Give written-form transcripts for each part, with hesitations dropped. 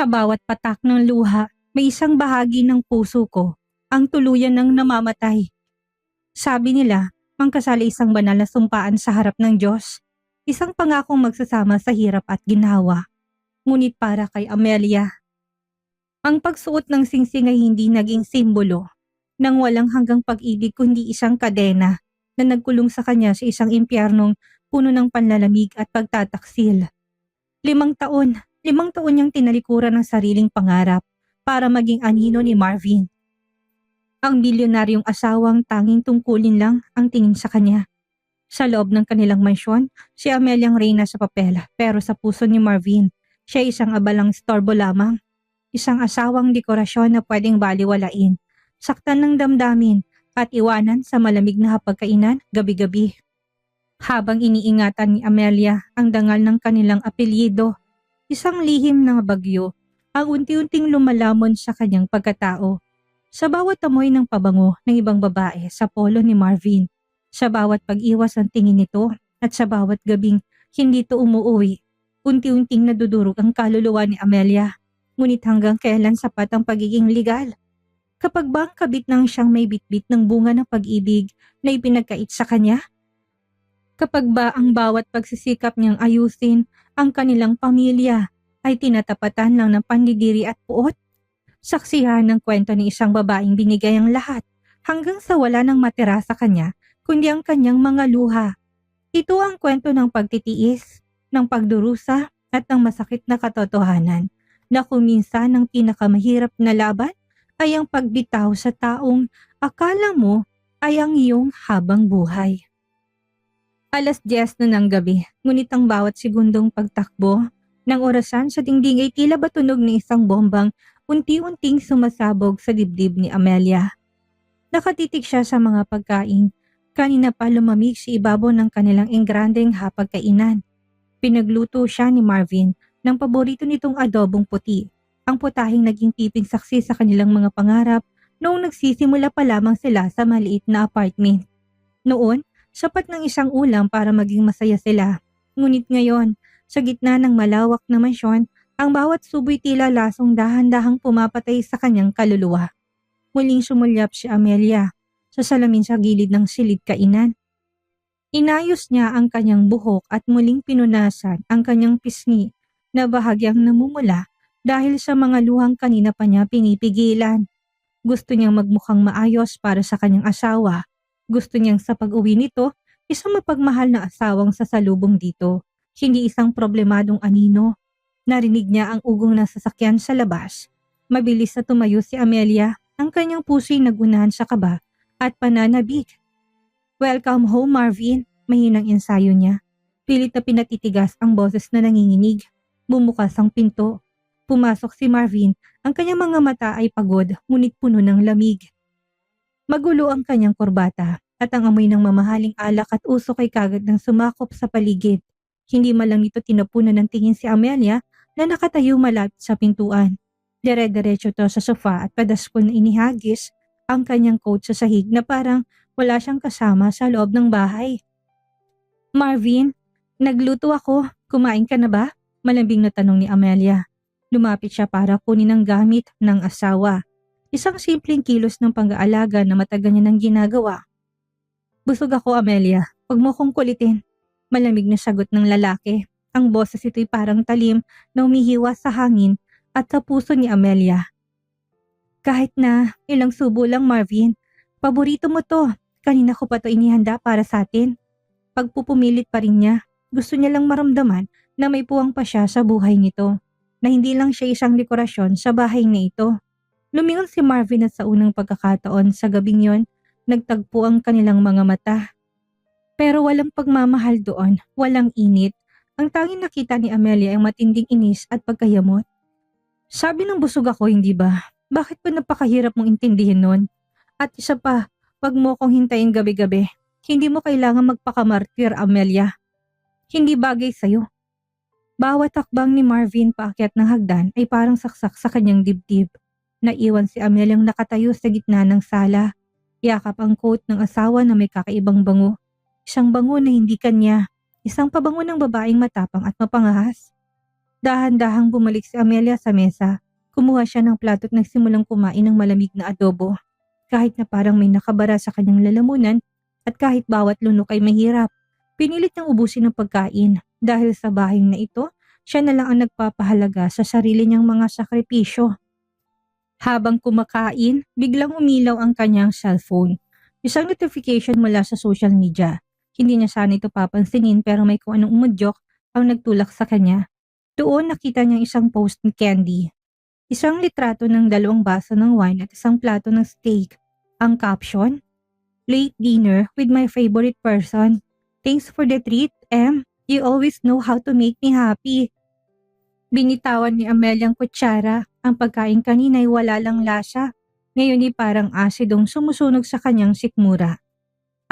Sa bawat patak ng luha, may isang bahagi ng puso ko ang tuluyan ng namamatay. Sabi nila, mangkasali isang banal na sumpaan sa harap ng Diyos. Isang pangakong magsasama sa hirap at ginhawa. Ngunit para kay Amelia, ang pagsuot ng singsing ay hindi naging simbolo ng walang hanggang pag-ibig kundi isang kadena na nagkulong sa kanya sa isang impyernong puno ng panlalamig at pagtataksil. 5 taon, 5 taon niyang tinalikuran ng sariling pangarap para maging anino ni Marvin. Ang bilyonaryong asawang tanging tungkulin lang ang tingin sa kanya. Sa loob ng kanilang mansyon, si Amelia ang reyna sa papel, pero sa puso ni Marvin, siya isang abalang storbo lamang. Isang asawang dekorasyon na pwedeng baliwalain, saktan ng damdamin at iwanan sa malamig na hapagkainan gabi-gabi. Habang iniingatan ni Amelia ang dangal ng kanilang apelyido, isang lihim na bagyo ang unti-unting lumalamon sa kanyang pagkatao. Sa bawat amoy ng pabango ng ibang babae sa polo ni Marvin, sa bawat pag-iwas ng tingin nito at sa bawat gabing hindi to umuuwi, unti-unting nadudurog ang kaluluwa ni Amelia. Ngunit hanggang kailan sapat ang pagiging legal? Kapag ba ang kabit nang siyang may bitbit ng bunga ng pag-ibig na ipinagkait sa kanya? Kapag ba ang bawat pagsisikap niyang ayusin ang kanilang pamilya ay tinatapatan lang ng pandidiri at puot? Saksihan ng kwento ni isang babaeng binigay ang lahat hanggang sa wala nang matira sa kanya kundi ang kanyang mga luha. Ito ang kwento ng pagtitiis, ng pagdurusa at ng masakit na katotohanan na kung minsan ang pinakamahirap na laban ay ang pagbitaw sa taong akala mo ay ang iyong habang buhay. 10:00 na ng gabi, ngunit ang bawat segundong pagtakbo ng orasan sa dingding ay tila ba tunog ng isang bombang unti-unting sumasabog sa dibdib ni Amelia. Nakatitig siya sa mga pagkain. Kanina pa lumamig sa ibabaw ng kanilang engrandeng hapagkainan. Pinagluto siya ni Marvin ng paborito nitong adobong puti, ang putahing naging tiping saksi sa kanilang mga pangarap noong nagsisimula pa lamang sila sa maliit na apartment. Noon, sapat ng isang ulam para maging masaya sila. Ngunit ngayon, sa gitna ng malawak na mansyon, ang bawat suboy tila lasong dahan-dahang pumapatay sa kanyang kaluluwa. Muling sumulyap si Amelia sa salamin sa gilid ng silid kainan. Inayos niya ang kanyang buhok at muling pinunasan ang kanyang pisngi na bahagyang namumula dahil sa mga luhang kanina pa niya pinipigilan. Gusto niyang magmukhang maayos para sa kanyang asawa. Gusto niyang sa pag-uwi nito, isang mapagmahal na asawang sasalubong dito, hindi isang problemadong anino. Narinig niya ang ugong ng sasakyan sa labas. Mabilis na tumayo si Amelia, ang kanyang puso'y nagunahan sa kaba at pananabik. "Welcome home, Marvin," mahinang ensayo niya. Pilit na pinatitigas ang boses na nanginginig. Bumukas ang pinto. Pumasok si Marvin, ang kanyang mga mata ay pagod ngunit puno ng lamig. Magulo ang kanyang korbata at ang amoy ng mamahaling alak at usok ay kagad ng sumakop sa paligid. Hindi man lang nito tinapunan ng tingin si Amelia na nakatayo malapit sa pintuan. Dire-diretso to sa sofa at padaskol na inihagis ang kanyang coat sa sahig na parang wala siyang kasama sa loob ng bahay. "Marvin, nagluto ako. Kumain ka na ba?" Malambing na tanong ni Amelia. Lumapit siya para kunin ang gamit ng asawa. Isang simpleng kilos ng pang-aalaga na matagal niya nang ginagawa. "Busog ako, Amelia. Huwag mo kong kulitin." Malamig na sagot ng lalaki. Ang boses ito'y parang talim na umihiwa sa hangin at sa puso ni Amelia. "Kahit na ilang subo lang, Marvin. Paborito mo to. Kanina ko pa to inihanda para sa atin." Pagpupumilit pa rin niya. Gusto niya lang maramdaman na may puwang pa siya sa buhay nito. Na hindi lang siya isang dekorasyon sa bahay na ito. Lumingon si Marvin at sa unang pagkakataon sa gabing yon, nagtagpo ang kanilang mga mata. Pero walang pagmamahal doon, walang init. Ang tanging nakita ni Amelia ay matinding inis at pagkayamot. "Sabi ng busog ako, hindi ba? Bakit pa napakahirap mong intindihin nun? At isa pa, wag mo kong hintayin gabi-gabi. Hindi mo kailangan magpakamartir, Amelia. Hindi bagay sa'yo." Bawat hakbang ni Marvin paakyat ng hagdan ay parang saksak sa kanyang dibdib. Naiwan si Ameliang nakatayo sa gitna ng sala. Yakap ang coat ng asawa na may kakaibang bango. Isang bango na hindi kanya. Isang pabango ng babaeng matapang at mapangahas. Dahan-dahang bumalik si Amelia sa mesa. Kumuha siya ng plato at nagsimulang kumain ng malamig na adobo. Kahit na parang may nakabara sa kanyang lalamunan at kahit bawat lunok ay mahirap, pinilit niyang ubusin ang pagkain dahil sa bahing na ito, siya na lang ang nagpapahalaga sa sarili niyang mga sakripisyo. Habang kumakain, biglang umilaw ang kanyang cellphone. Isang notification mula sa social media. Hindi niya sana ito papansinin pero may kung anong umudyok ang nagtulak sa kanya. Doon nakita niyang isang post ni Candy. Isang litrato ng 2 baso ng wine at isang plato ng steak. Ang caption, "Late dinner with my favorite person. Thanks for the treat, Em. You always know how to make me happy." Binitawan ni Amelia ang kutsara. Ang pagkain kanina ay wala lang lasa. Ngayon ay parang asidong sumusunog sa kanyang sikmura.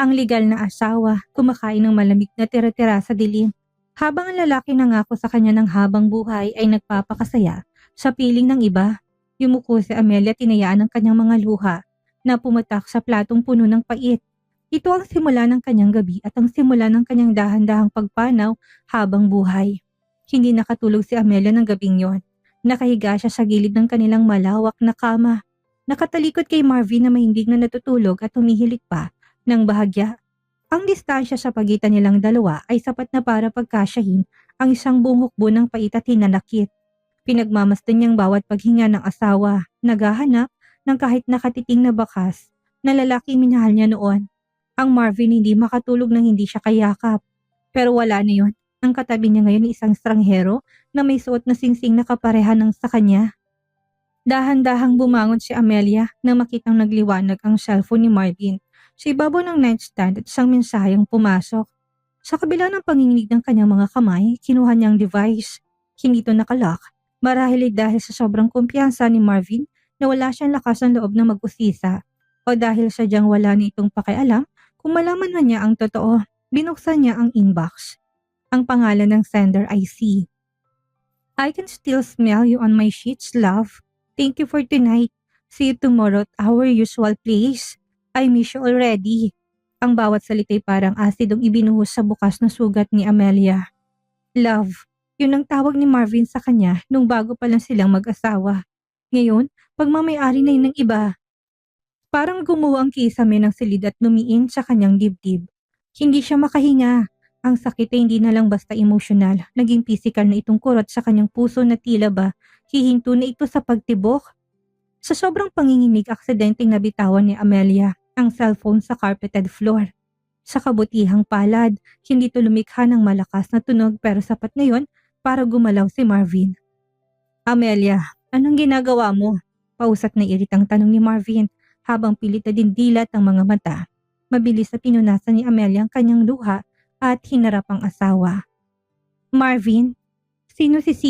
Ang legal na asawa, kumakain ng malamig na tira-tira sa dilim. Habang ang lalaki nangako sa kanya ng habang buhay ay nagpapakasaya sa piling ng iba, yumuko si Amelia tinayaan ng kanyang mga luha na pumatak sa platong puno ng pait. Ito ang simula ng kanyang gabi at ang simula ng kanyang dahan-dahang pagpanaw habang buhay. Hindi nakatulog si Amelia ng gabing yon. Nakahiga siya sa gilid ng kanilang malawak na kama. Nakatalikod kay Marvin na mahindig na natutulog at humihilik pa ng bahagya. Ang distansya sa pagitan nilang dalawa ay sapat na para pagkasyahin ang isang buong hukbo ng pait at hinanakit. Pinagmamasdan niyang bawat paghinga ng asawa, naghahanap ng kahit nakatiting na bakas na lalaking minahal niya noon. Ang Marvin hindi makatulog nang hindi siya kayakap. Pero wala na yon. Ang katabi niya ngayon ay isang estranghero na may suot na singsing na kapareha ng sa kanya. Dahan-dahang bumangon si Amelia nang makitang nagliwanag ang cellphone ni Marvin sa ibabaw ng nightstand at isang mensaheng pumasok. Sa kabila ng panginginig ng kanyang mga kamay, kinuha niyang device. Hindi ito nakalock, marahil ay dahil sa sobrang kumpiyansa ni Marvin na wala siyang lakas ng loob na mag-usisa o dahil sadyang wala na itong pakialam kung malaman na niya ang totoo. Binuksan niya ang inbox. Ang pangalan ng sender ay C. "I can still smell you on my sheets, love. Thank you for tonight. See you tomorrow at our usual place. I miss you already." Ang bawat salita'y parang asidong ibinuhos sa bukas na sugat ni Amelia. Love, yun ang tawag ni Marvin sa kanya nung bago pa lang silang mag-asawa. Ngayon, pagmamayari na yun ng iba. Parang gumuho ang kisame ng silid at lumiin sa kanyang dibdib. Hindi siya makahinga. Ang sakit ay hindi na lang basta emosyonal, naging pisikal na itong kurot sa kanyang puso na tila ba hihinto na ito sa pagtibok. Sa sobrang panginginig, aksidenteng nabitawan ni Amelia ang cellphone sa carpeted floor. Sa kabutihang palad, hindi ito lumikha ng malakas na tunog pero sapat na yon para gumalaw si Marvin. "Amelia, anong ginagawa mo?" Pausat na iritang tanong ni Marvin habang pilit na dindilat ang mga mata. Mabilis na pinunasan ni Amelia ang kanyang luha at hinarap ang asawa. "Marvin, sino si C?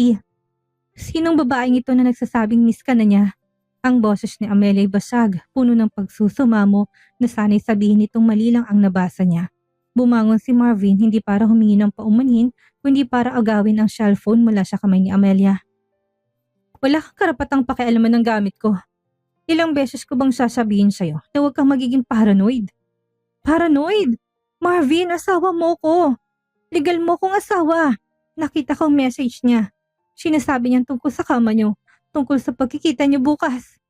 Sinong babaeng ito na nagsasabing miss ka na niya?" Ang boses ni Amelia ay basag, puno ng pagsusumamo na sana'y sabihin nitong mali lang ang nabasa niya. Bumangon si Marvin hindi para humingi ng paumanhin, kundi para agawin ang cellphone mula sa kamay ni Amelia. "Wala kang karapatang pakialaman ng gamit ko. Ilang beses ko bang sasabihin sa'yo na huwag kang magiging paranoid?" "Paranoid? Marvin, asawa mo ko. Legal mo kong asawa. Nakita kong message niya. Sinasabi niyang tungkol sa kama niyo, tungkol sa pagkikita niyo bukas."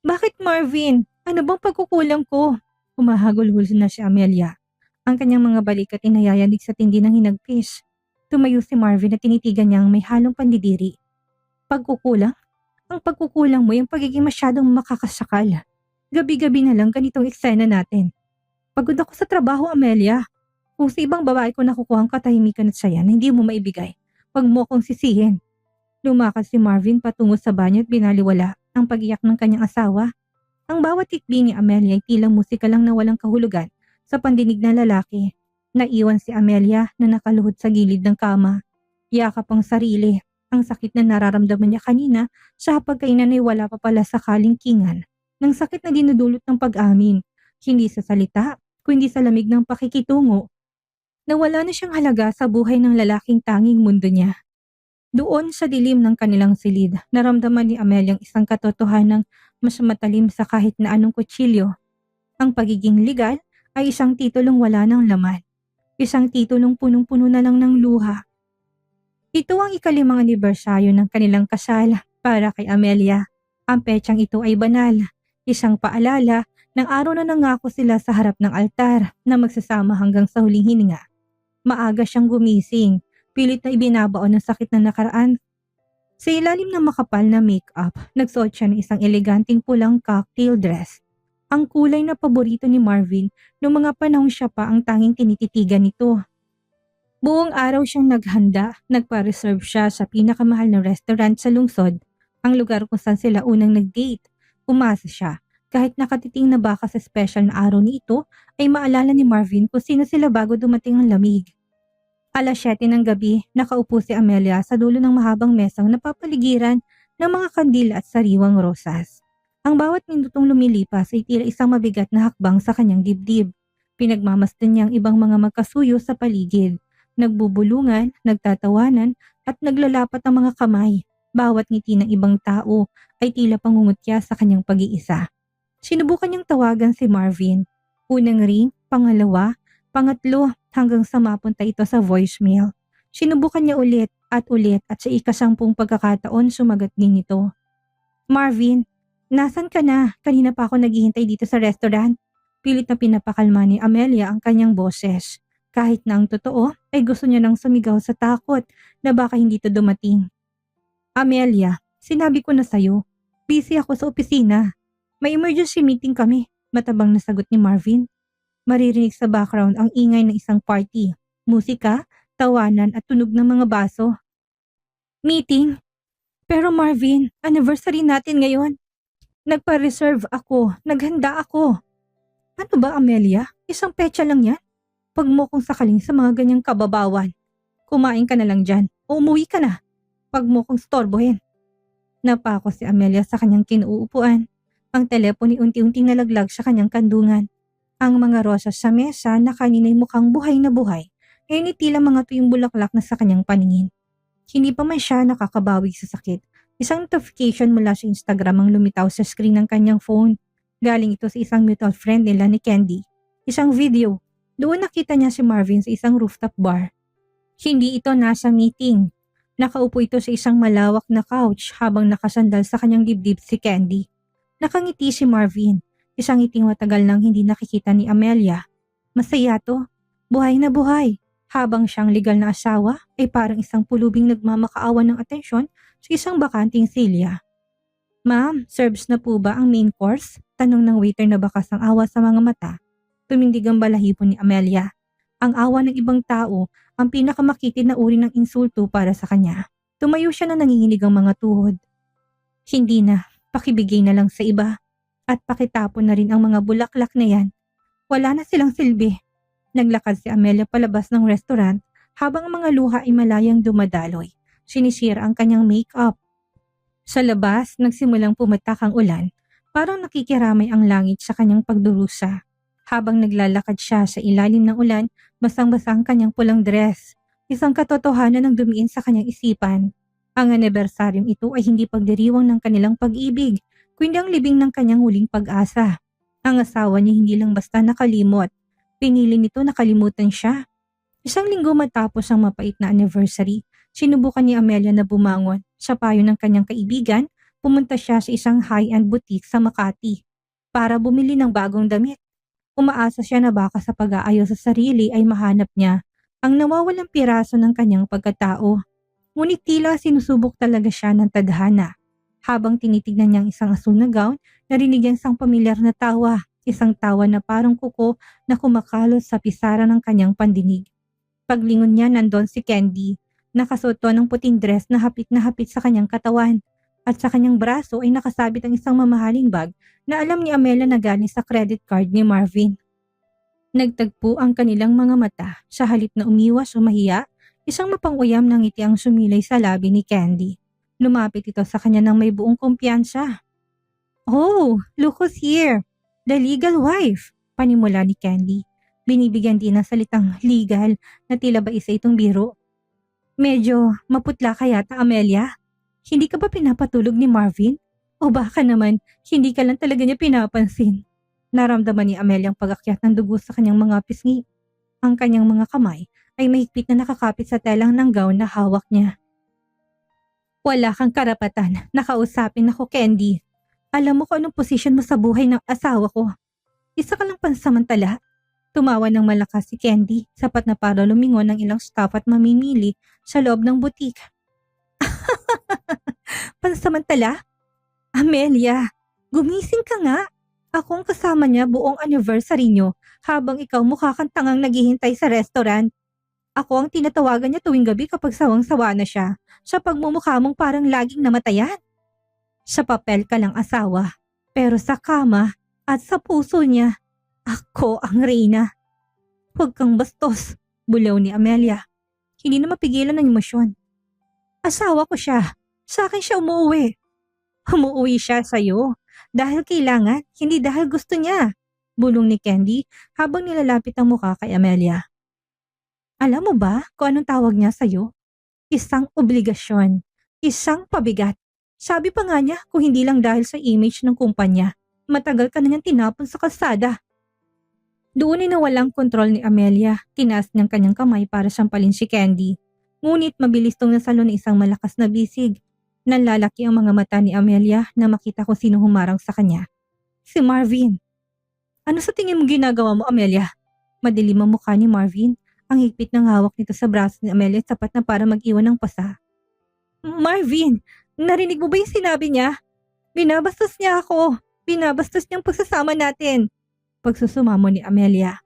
"Bakit, Marvin? Ano bang pagkukulang ko?" Humahagulhol na si Amelia. Ang kanyang mga balikat ay nayayanig sa tindi ng hinagpis. Tumayo si Marvin at tinitigan niyang may halong pandidiri. "Pagkukulang? Ang pagkukulang mo yung pagiging masyadong makakasakal. Gabi-gabi na lang ganitong eksena natin. Pagod ako sa trabaho, Amelia. Kung sa ibang babae ko nakukuha ang katahimikan at saya na hindi mo maibigay, wag mo akong sisihin." Lumakad si Marvin patungo sa banyo at binaliwala ang pag-iyak ng kanyang asawa. Ang bawat tikbi ni Amelia ay tila musika lang na walang kahulugan sa pandinig ng lalaki. Naiwan si Amelia na nakaluhod sa gilid ng kama. Yakap ang sarili. Ang sakit na nararamdaman niya kanina sa hapagkainan ay wala pa pala sa kalingkingan ng sakit na dinudulot ng pag-amin. Hindi sa salita, kundi sa lamig ng pakikitungo. Nawala na siyang halaga sa buhay ng lalaking tanging mundo niya. Doon sa dilim ng kanilang silid, naramdaman ni Amelia ang isang katotohanang mas matalim sa kahit na anong kutsilyo. Ang pagiging legal ay isang titulong wala ng laman. Isang titulong punong-puno na lang ng luha. Ito ang ika-5 anibersaryo ng kanilang kasal para kay Amelia. Ang petsang ito ay banal, isang paalala ng araw na nangako sila sa harap ng altar na magsasama hanggang sa huling hininga. Maaga siyang gumising, pilit na ibinabaon ng sakit na nakaraan. Sa ilalim ng makapal na make-up, nagsuot siya ng isang eleganteng pulang cocktail dress. Ang kulay na paborito ni Marvin noong mga panahon siya pa ang tanging tinititigan nito. Buong araw siyang naghanda, nagpa-reserve siya sa pinakamahal na restaurant sa lungsod, ang lugar kung saan sila unang nag-date. Umasa siya, kahit nakatiting na baka sa special na araw ni ito, ay maalala ni Marvin kung sino sila bago dumating ang lamig. Alas 7 ng gabi, nakaupo si Amelia sa dulo ng mahabang mesang napapaligiran ng mga kandila at sariwang rosas. Ang bawat minutong lumilipas ay tila isang mabigat na hakbang sa kanyang dibdib. Pinagmamasdan niya ang ibang mga magkasuyo sa paligid. Nagbubulungan, nagtatawanan at naglalapat ang mga kamay. Bawat ngiti ng ibang tao ay tila pangungutya sa kanyang pag-iisa. Sinubukan niyang tawagan si Marvin. Unang ring, pangalawa, pangatlo hanggang sa mapunta ito sa voicemail. Sinubukan niya ulit at sa ika-10 pagkakataon sumagot din ito. Marvin, nasan ka na? Kanina pa ako naghihintay dito sa restaurant. Pilit na pinapakalma ni Amelia ang kanyang boses. Kahit na ang totoo ay gusto niya nang sumigaw sa takot na baka hindi ito dumating. Amelia, sinabi ko na sa'yo. Busy ako sa opisina. May emergency meeting kami, matabang na sagot ni Marvin. Maririnig sa background ang ingay ng isang party. Musika, tawanan at tunog ng mga baso. Meeting? Pero Marvin, anniversary natin ngayon. Nagpa-reserve ako, naghanda ako. Ano ba Amelia? Isang petsa lang yan? Pag mo kong sakaling sa mga ganyang kababawan. Kumain ka na lang dyan o umuwi ka na. Pag mo kong storbohin. Napako si Amelia sa kanyang kinuupuan. Ang telepono unti-unting nalaglag sa kanyang kandungan. Ang mga rosas sa mesa na kanina'y mukhang buhay na buhay ay tila mga tuyong bulaklak na sa kanyang paningin. Hindi pa man siya nakakabawi sa sakit. Isang notification mula sa Instagram ang lumitaw sa screen ng kanyang phone. Galing ito sa isang mutual friend nila ni Candy. Isang video. Doon nakita niya si Marvin sa isang rooftop bar. Hindi ito nasa meeting. Nakaupo ito sa isang malawak na couch habang nakasandal sa kanyang dibdib si Candy. Nakangiti si Marvin. Isang ngiting matagal nang hindi nakikita ni Amelia. Masaya to. Buhay na buhay. Habang siyang legal na asawa ay parang isang pulubing nagmamakaawan ng atensyon sa isang bakanting silya. Ma'am, serves na po ba ang main course? Tanong ng waiter na bakas ang awa sa mga mata. Tumindig ang balahibo ni Amelia. Ang awa ng ibang tao ang pinakamakitid na uri ng insulto para sa kanya. Tumayo siya na nanginginig ang mga tuhod. Hindi na, pakibigay na lang sa iba. At pakitapon na rin ang mga bulaklak na yan. Wala na silang silbi. Naglakad si Amelia palabas ng restaurant habang ang mga luha ay malayang dumadaloy. Sinisira ang kanyang make-up. Sa labas, nagsimulang pumatak ang ulan. Parang nakikiramay ang langit sa kanyang pagdurusa. Habang naglalakad siya sa ilalim ng ulan, basang-basa ang kanyang pulang dress. Isang katotohanan ang dumiin sa kanyang isipan. Ang anibersaryong ito ay hindi pagdiriwang ng kanilang pag-ibig, kundi ang libing ng kanyang huling pag-asa. Ang asawa niya hindi lang basta nakalimot. Pinili nito na kalimutan siya. Isang linggo matapos ang mapait na anniversary, sinubukan ni Amelia na bumangon. Sa payo ng kanyang kaibigan, pumunta siya sa isang high-end boutique sa Makati para bumili ng bagong damit. Umaasa siya na baka sa pag-aayos sa sarili ay mahanap niya ang nawawalang piraso ng kanyang pagkatao. Ngunit tila sinusubok talaga siya ng tadhana. Habang tinitignan niya ang isang asul na gown, narinig niya isang pamilyar na tawa, isang tawa na parang kuko na kumakalot sa pisara ng kanyang pandinig. Paglingon niya nandon si Candy, nakasuot ng puting dress na hapit sa kanyang katawan. At sa kanyang braso ay nakasabit ang isang mamahaling bag na alam ni Amelia na galing sa credit card ni Marvin. Nagtagpo ang kanilang mga mata. Sa halip na umiwas o mahiya, isang mapanguyam na ngiti ang sumilay sa labi ni Candy. Lumapit ito sa kanya ng may buong kumpiyansa. Oh, look who's here! The legal wife! Panimula ni Candy. Binibigyan din ng salitang legal na tila ba isa itong biro. Medyo maputla ka yata, Amelia. Hindi ka ba pinapatulog ni Marvin? O baka naman, hindi ka lang talaga niya pinapansin. Naramdaman ni Amelia ang pag-akyat ng dugo sa kanyang mga pisngi. Ang kanyang mga kamay ay mahigpit na nakakapit sa telang ng gown na hawak niya. Wala kang karapatan na kausapin ako, Candy. Alam mo kung anong posisyon mo sa buhay ng asawa ko. Isa ka lang pansamantala. Tumawa ng malakas si Candy, sapat na para lumingon ng ilang staff at mamimili sa loob ng butik. Pansamantala? Amelia, gumising ka nga. Ako ang kasama niya buong anniversary niyo habang ikaw mukha kang tangang naghihintay sa restaurant. Ako ang tinatawagan niya tuwing gabi kapag sawang-sawa na siya sa pagmumukha mong parang laging namatayan. Sa papel ka lang asawa, pero sa kama at sa puso niya, ako ang reyna. Huwag kang bastos, bulaw ni Amelia. Hindi na mapigilan ng emosyon. Asawa ko siya. Sa akin siya umuwi. Umuwi siya sa'yo. Dahil kailangan, hindi dahil gusto niya. Bulong ni Candy habang nilalapit ang mukha kay Amelia. Alam mo ba kung anong tawag niya sa'yo? Isang obligasyon. Isang pabigat. Sabi pa nga niya kung hindi lang dahil sa image ng kumpanya, matagal ka na niyang tinapon sa kalsada. Doon ay nawalang kontrol ni Amelia. Tinaas niyang kanyang kamay para sampalin si Candy. Ngunit mabilis tong nasalo ng isang malakas na bisig. Nanlalaki ang mga mata ni Amelia na makita kung sino humarang sa kanya. Si Marvin. Ano sa tingin mo ginagawa mo, Amelia? Madilim ang mukha ni Marvin. Ang higpit ng hawak nito sa braso ni Amelia sapat na para mag-iwan ng pasa. Marvin, narinig mo ba yung sinabi niya? Binabastos niya ako. Binabastos niyang pagsasama natin. Pagsusumamo ni Amelia.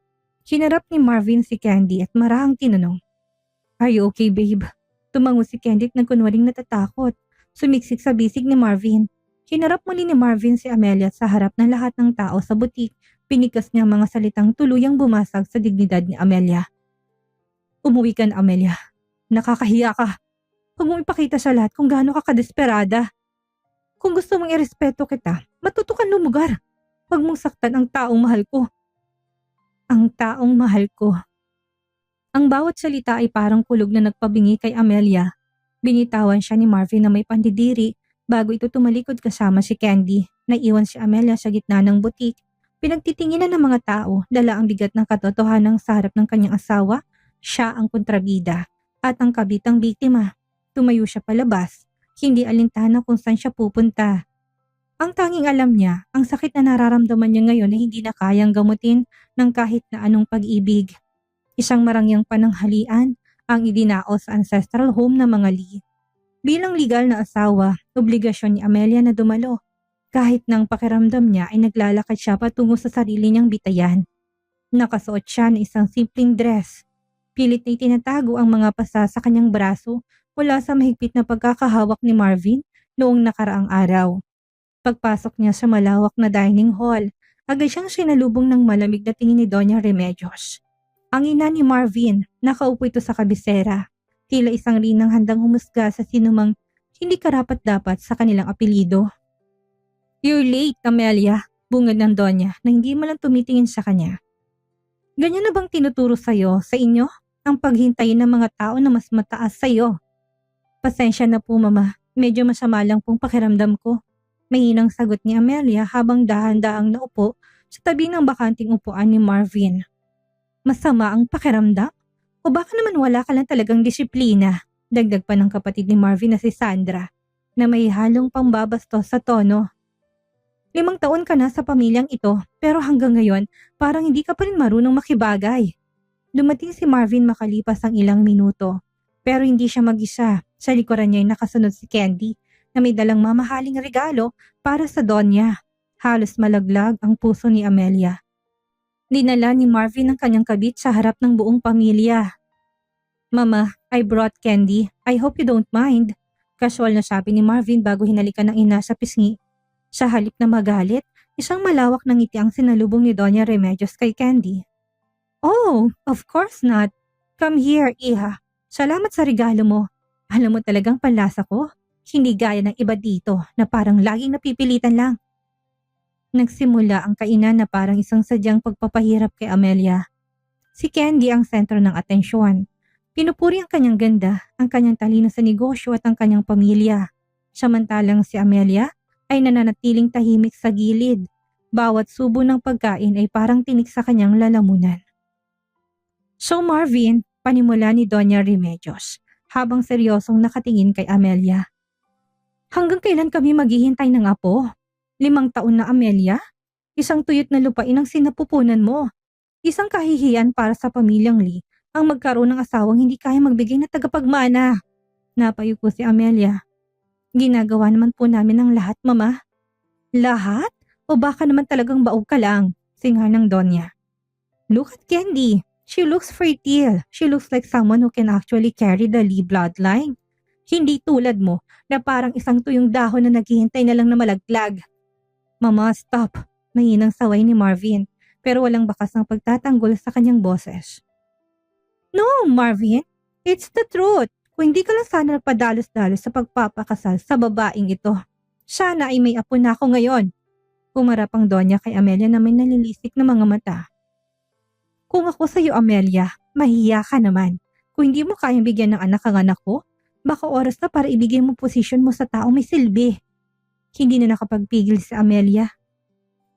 Hinarap ni Marvin si Candy at marahang tinanong. Are you okay, babe? Tumango si Candy at nagkunwaring natatakot. Sumiksik sa bisig ni Marvin. Hinarap muli ni Marvin si Amelia sa harap ng lahat ng tao sa butik. Pinikas niya mga salitang tuluyang bumasag sa dignidad ni Amelia. Umuwi ka na, Amelia. Nakakahiya ka. Huwag mong ipakita sa lahat kung gaano ka kadesperada. Kung gusto mong irespeto kita, matuto kang lumugar. Huwag mong saktan ang taong mahal ko. Ang taong mahal ko. Ang bawat salita ay parang kulog na nagpabingi kay Amelia. Binitawan siya ni Marvin na may pandidiri bago ito tumalikod kasama si Candy. Naiwan si Amelia sa gitna ng butik. Pinagtitinginan ng mga tao, dala ang bigat ng katotohanan sa harap ng kanyang asawa. Siya ang kontrabida at ang kabitang biktima. Tumayo siya palabas, hindi alintana kung saan siya pupunta. Ang tanging alam niya, ang sakit na nararamdaman niya ngayon ay hindi na kayang gamutin ng kahit na anong pag-ibig. Isang marangyang pananghalian ang idinao sa ancestral home ng mga Lee. Bilang legal na asawa, obligasyon ni Amelia na dumalo. Kahit nang pakiramdam niya ay naglalakad siya patungo sa sarili niyang bitayan. Nakasuot siya ng isang simpleng dress. Pilit na itinatago ang mga pasa sa kanyang braso mula sa mahigpit na pagkakahawak ni Marvin noong nakaraang araw. Pagpasok niya sa malawak na dining hall, agad siyang sinalubong ng malamig na tingin ni Doña Remedios. Ang ina ni Marvin, nakaupo ito sa kabisera. Tila isang rinang handang humusga sa sinumang hindi karapat-dapat sa kanilang apelido. You're late, Amelia, bungad ng Doña na hindi man lang tumitingin sa kanya. Ganyan na bang tinuturo sa'yo, sa inyo, ang paghintayin ng mga tao na mas mataas sa'yo? Pasensya na po, Mama. Medyo masama lang pong pakiramdam ko. Mahinang sagot ni Amelia habang dahan-dahang naupo sa tabi ng bakanting upuan ni Marvin. Masama ang pakiramdam? O baka naman wala ka lang talagang disiplina? Dagdag pa ng kapatid ni Marvin na si Sandra, na may halong pambabastos sa tono. 5 taon ka na sa pamilyang ito, pero hanggang ngayon, parang hindi ka pa rin marunong makibagay. Dumating si Marvin makalipas ang ilang minuto, pero hindi siya mag-isa. Sa likuran niya ay nakasunod si Candy, na may dalang mamahaling regalo para sa Donya. Halos malaglag ang puso ni Amelia. Dinala ni Marvin ang kanyang kabit sa harap ng buong pamilya. Mama, I brought candy. I hope you don't mind. Casual na sabi ni Marvin bago hinalikan ng ina sa pisngi. Sa halip na magalit, isang malawak na ngiti ang sinalubong ni Doña Remedios kay Candy. Oh, of course not. Come here, Iha. Salamat sa regalo mo. Alam mo talagang panlasa ko. Hindi gaya ng iba dito na parang laging napipilitan lang. Nagsimula ang kainan na parang isang sadyang pagpapahirap kay Amelia. Si Candy ang sentro ng atensyon. Pinupuri ang kanyang ganda, ang kanyang talino sa negosyo at ang kanyang pamilya. Samantalang si Amelia ay nananatiling tahimik sa gilid. Bawat subo ng pagkain ay parang tinik sa kanyang lalamunan. So Marvin, panimula ni Doña Remedios, habang seryosong nakatingin kay Amelia. Hanggang kailan kami maghihintay ng apo? 5 taon na, Amelia? Isang tuyot na lupain ang sinapupunan mo. Isang kahihiyan para sa pamilyang Lee ang magkaroon ng asawang hindi kaya magbigay na tagapagmana. Napayuko si Amelia. Ginagawa naman po namin ang lahat, Mama. Lahat? O baka naman talagang baog ka lang? Singa ng Donya. Look at Candy. She looks fertile. She looks like someone who can actually carry the Lee bloodline. Hindi tulad mo na parang isang tuyong dahon na naghihintay na lang na malaglag. Mama, stop. Mahinang saway ni Marvin pero walang bakas ng pagtatanggol sa kanyang boses. No, Marvin. It's the truth. Kung hindi ka lang sana nagpadalos-dalos sa pagpapakasal sa babaeng ito, sana ay may apo na ako ngayon. Umarap ang Donya kay Amelia na may nalilisik na mga mata. Kung ako sa iyo, Amelia, mahiya ka naman. Kung hindi mo kayang bigyan ng anak ang anak ko, baka oras na para ibigay mo posisyon mo sa taong may silbi. Hindi na nakapagpigil si Amelia.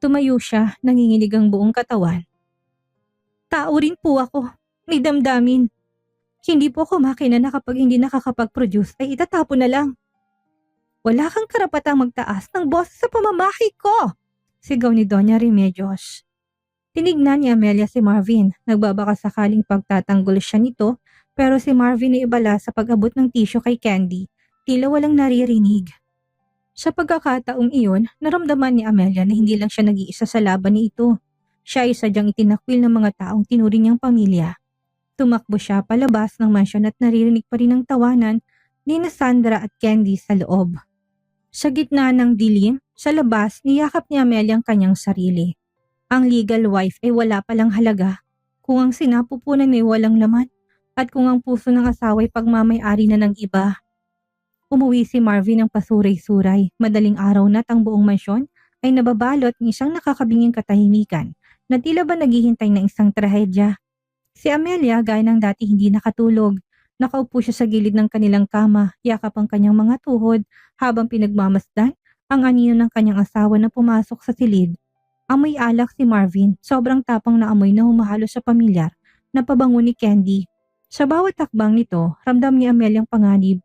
Tumayo siya, nanginginig ang buong katawan. Tao rin po ako. May damdamin. Hindi po ako makina na kapag hindi nakakapag-produce ay itatapon na lang. Wala kang karapatang magtaas ng boses sa pamamahay ko! Sigaw ni Doña Remedios. Tinignan ni Amelia si Marvin. Nagbabaka sakaling pagtatanggol siya nito pero si Marvin ay ibala sa pag-abot ng tissue kay Candy. Tila walang naririnig. Sa pagkakataong iyon, naramdaman ni Amelia na hindi lang siya nag-iisa sa laban ni ito. Siya ay sadyang itinakwil ng mga taong tinuring niyang pamilya. Tumakbo siya palabas ng mansyon at naririnig pa rin ang tawanan ni Sandra at Candy sa loob. Sa gitna ng dilim, sa labas, niyakap ni Amelia ang kanyang sarili. Ang legal wife ay wala palang halaga kung ang sinapupunan ay walang laman at kung ang puso ng asawa ay pagmamay-ari na ng iba. Umuwi si Marvin ng pasuray-suray. Madaling araw na't ang buong mansyon ay nababalot ng isang nakakabinging katahimikan na tila ba naghihintay ng isang trahedya. Si Amelia gaya ng dati hindi nakatulog. Nakaupo siya sa gilid ng kanilang kama, yakap ang kanyang mga tuhod habang pinagmamasdan ang anino ng kanyang asawa na pumasok sa silid. Amoy alak si Marvin, sobrang tapang na amoy na humahalo sa pamilyar na pabango ni Candy. Sa bawat takbang nito, ramdam ni Amelia ang panganib.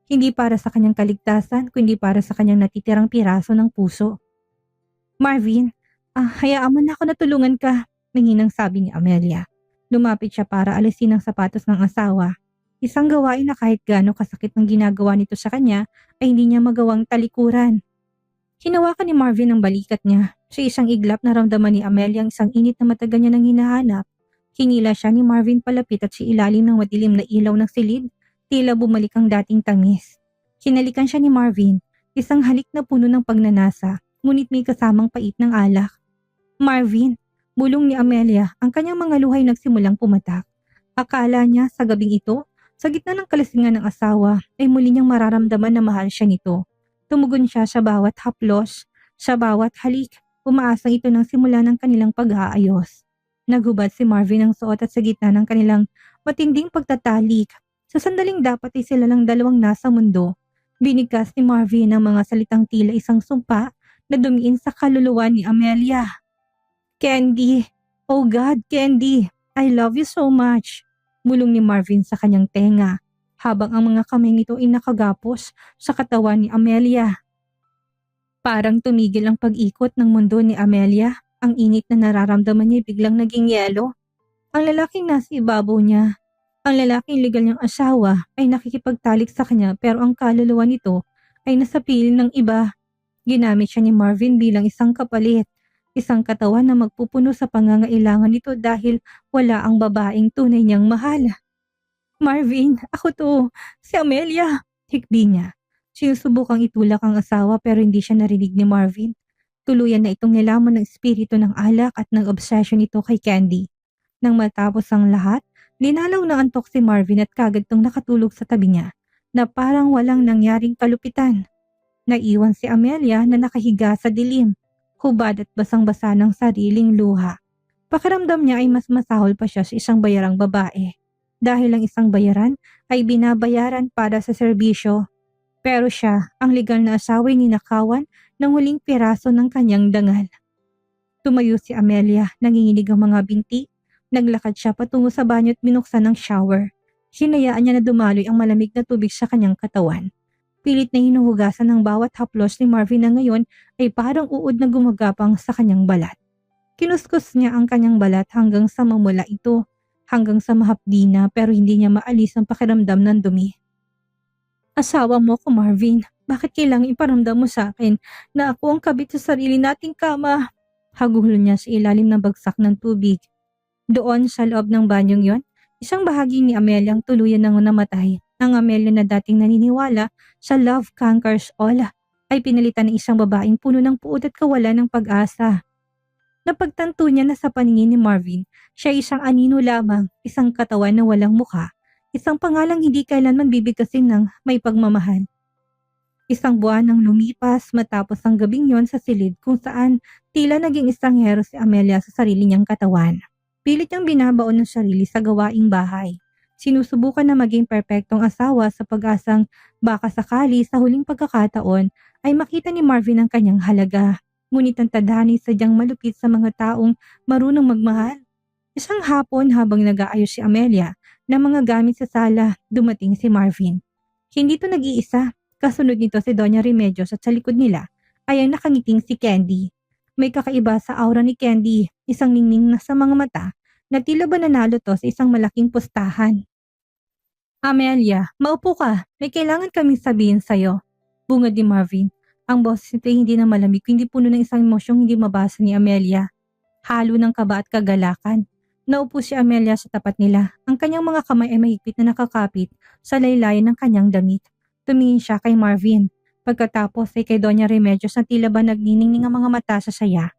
Hindi para sa kanyang kaligtasan, kundi para sa kanyang natitirang piraso ng puso. Marvin, hayaan mo na ako na tulungan ka, nanginang sabi ni Amelia. Lumapit siya para alisin ang sapatos ng asawa. Isang gawain na kahit gaano kasakit ng ginagawa nito sa kanya ay hindi niya magawang talikuran. Hinawakan ni Marvin ang balikat niya. Sa isang iglap naramdaman ni Amelia ang isang init na matagal niya nang hinahanap. Hinila siya ni Marvin palapit at si ilalim ng madilim na ilaw ng silid, tila bumalik ang dating tamis. Hinalikan siya ni Marvin, isang halik na puno ng pagnanasa, ngunit may kasamang pait ng alak. Marvin, bulong ni Amelia, ang kanyang mga luhay nagsimulang pumatak. Akala niya sa gabing ito, sa gitna ng kalasingan ng asawa, ay muli niyang mararamdaman na mahal siya nito. Tumugon siya sa bawat haplos, sa bawat halik, umaasang ito ng simula ng kanilang pag-aayos. Naghubad si Marvin ng suot at sa gitna ng kanilang matinding pagtatalik. Sa sandaling dapat ay sila lang dalawang nasa mundo. Binigkas ni Marvin ang mga salitang tila isang sumpa na dumiin sa kaluluwa ni Amelia. Candy, oh God, Candy, I love you so much. Bulong ni Marvin sa kanyang tenga, habang ang mga kamay nito ay nakagapos sa katawan ni Amelia. Parang tumigil ang pag-ikot ng mundo ni Amelia. Ang init na nararamdaman niya biglang naging yelo. Ang lalaking nasa ibabaw niya, ang lalaking legal niyang asawa ay nakikipagtalik sa kanya pero ang kaluluwa nito ay nasa piling ng iba. Ginamit siya ni Marvin bilang isang kapalit, isang katawan na magpupuno sa pangangailangan nito dahil wala ang babaeng tunay niyang mahal. Marvin, ako to, si Amelia, hikbi niya. Sinusubukang itulak ang asawa pero hindi siya narinig ni Marvin. Tuluyan na itong nilaman ng espiritu ng alak at ng obsession ito kay Candy. Nang matapos ang lahat, linalaw ng antok si Marvin at kagad tong nakatulog sa tabi niya na parang walang nangyaring kalupitan. Naiwan si Amelia na nakahiga sa dilim, hubad at basang-basa ng sariling luha. Pakiramdam niya ay mas masahol pa siya sa isang bayarang babae. Dahil ang isang bayaran ay binabayaran para sa serbisyo. Pero siya, ang legal na asawa ay ninakawan ng huling piraso ng kanyang dangal. Tumayo si Amelia, nanginginig ang mga binti. Naglakad siya patungo sa banyo at binuksan ang shower. Hinayaan niya na dumaloy ang malamig na tubig sa kanyang katawan. Pilit na hinuhugasan ng bawat haplos ni Marvin na ngayon ay parang uod na gumagapang sa kanyang balat. Kinuskus niya ang kanyang balat hanggang sa mamula ito, hanggang sa mahapdi na pero hindi niya maalis ang pakiramdam ng dumi. Asawa mo ko, Marvin. Bakit kailangang iparamdam mo sa akin na ako ang kabit sa sarili nating kama? Hagulo niya sa ilalim ng bagsak ng tubig. Doon sa loob ng banyong yon, isang bahagi ni Amelia ang tuluyan nang namatay. Ang Amelia na dating naniniwala sa love conquers all ay pinalitan ng isang babaeng puno ng puot at kawalan ng pag-asa. Napagtanto niya na sa paningin ni Marvin, siya isang anino lamang, isang katawan na walang mukha, isang pangalang hindi kailanman bibigkasin ng may pagmamahal. Isang buwan ang lumipas matapos ang gabing yon sa silid kung saan tila naging estranghero si Amelia sa sarili niyang katawan. Pilit niyang binabaon ng sarili sa gawaing bahay. Sinusubukan na maging perpektong asawa sa pag-asang baka sakali sa huling pagkakataon ay makita ni Marvin ang kanyang halaga. Ngunit ang tadhana ay sadyang malupit sa mga taong marunong magmahal. Isang hapon habang nag-aayos si Amelia ng mga gamit sa sala, dumating si Marvin. Hindi to nag-iisa. Kasunod nito si Doña Remedios at sa likod nila ay ang nakangiting si Candy. May kakaiba sa aura ni Candy, isang ningning na sa mga mata na tila ba nanalo to sa isang malaking pustahan. Amelia, maupo ka. May kailangan kaming sabihin sa'yo. Bungad ni Marvin. Ang boses nito ay hindi na malamig kundi puno ng isang emosyong hindi mabasa ni Amelia. Halo ng kaba at kagalakan. Naupo si Amelia sa tapat nila. Ang kanyang mga kamay ay mahigpit na nakakapit sa laylayan ng kanyang damit. Tumingin siya kay Marvin. Pagkatapos ay kay Doña Remedios na tila ba nagniningning ang mga mata sa saya.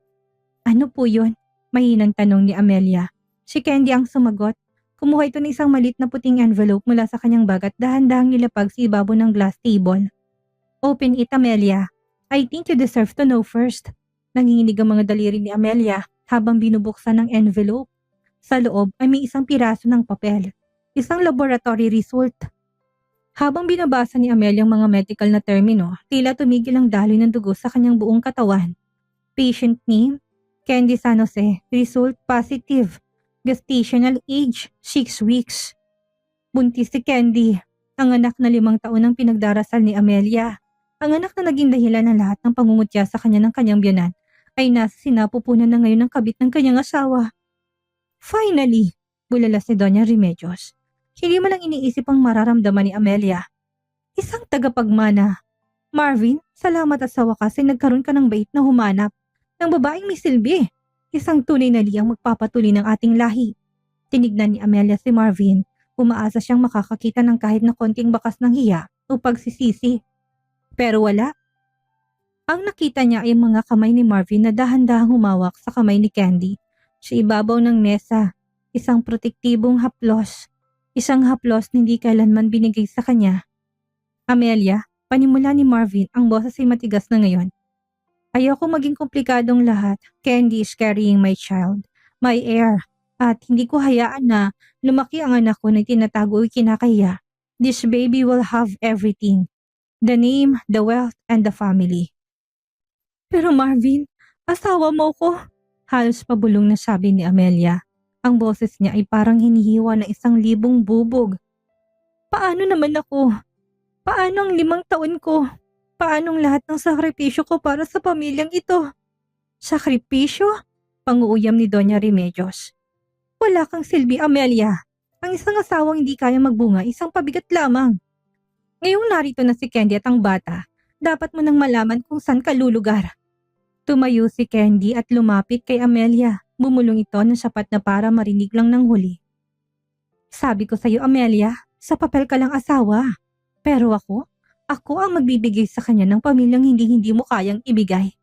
Ano po yun? Mahinang tanong ni Amelia. Si Candy ang sumagot. Kumuha ito ng isang maliit na puting envelope mula sa kanyang bag at dahan-dahang nilapag sa ibabaw ng glass table. Open it, Amelia. I think you deserve to know first. Nanginginig ang mga daliri ni Amelia habang binubuksan ng envelope. Sa loob ay may isang piraso ng papel. Isang laboratory result. Habang binabasa ni Amelia ang mga medical na termino, tila tumigil ang daloy ng dugo sa kanyang buong katawan. Patient name, Candy San Jose, result positive. Gestational age, 6 weeks. Buntis si Candy, ang anak na 5 taon ang pinagdarasal ni Amelia. Ang anak na naging dahilan ng lahat ng pangungutya sa kanya ng kanyang biyanan ay nasa sinapupunan na ngayon ng kabit ng kanyang asawa. Finally, bulala si Doña Remedios. Hindi mo lang iniisip ang mararamdaman ni Amelia. Isang tagapagmana. Marvin, salamat at sa wakas ay nagkaroon ka ng bait na humanap ng babaeng may silbi. Isang tunay na liyang magpapatuloy ng ating lahi. Tinignan ni Amelia si Marvin. Umaasa siyang makakakita ng kahit na konting bakas ng hiya o pagsisisi. Pero wala. Ang nakita niya ay mga kamay ni Marvin na dahan-dahang humawak sa kamay ni Candy. Sa ibabaw ng mesa, isang protektibong haplos. Isang haplos na hindi kailanman binigay sa kanya. Amelia, panimula ni Marvin, ang boses ay matigas na ngayon. Ayoko maging komplikadong lahat. Candy is carrying my child, my heir, at hindi ko hayaan na lumaki ang anak ko na tinatago o kinakahiya. This baby will have everything. The name, the wealth, and the family. Pero Marvin, asawa mo ko. Halos pabulong na sabi ni Amelia. Ang boses niya ay parang hinihiwa na 1,000 bubog. Paano naman ako? Paano ang 5 taon ko? Paano ang lahat ng sakripisyo ko para sa pamilyang ito? Sakripisyo? Panguuyam ni Doña Remedios. Wala kang silbi, Amelia. Ang isang asawang hindi kaya magbunga, isang pabigat lamang. Ngayong narito na si Candy at ang bata, dapat mo nang malaman kung saan ka lulugar. Tumayo si Candy at lumapit kay Amelia. Bumulong ito ng sapat na para marinig lang ng huli. Sabi ko sa iyo, Amelia, sa papel ka lang asawa. Pero ako ang magbibigay sa kanya ng pamilyang hindi mo kayang ibigay.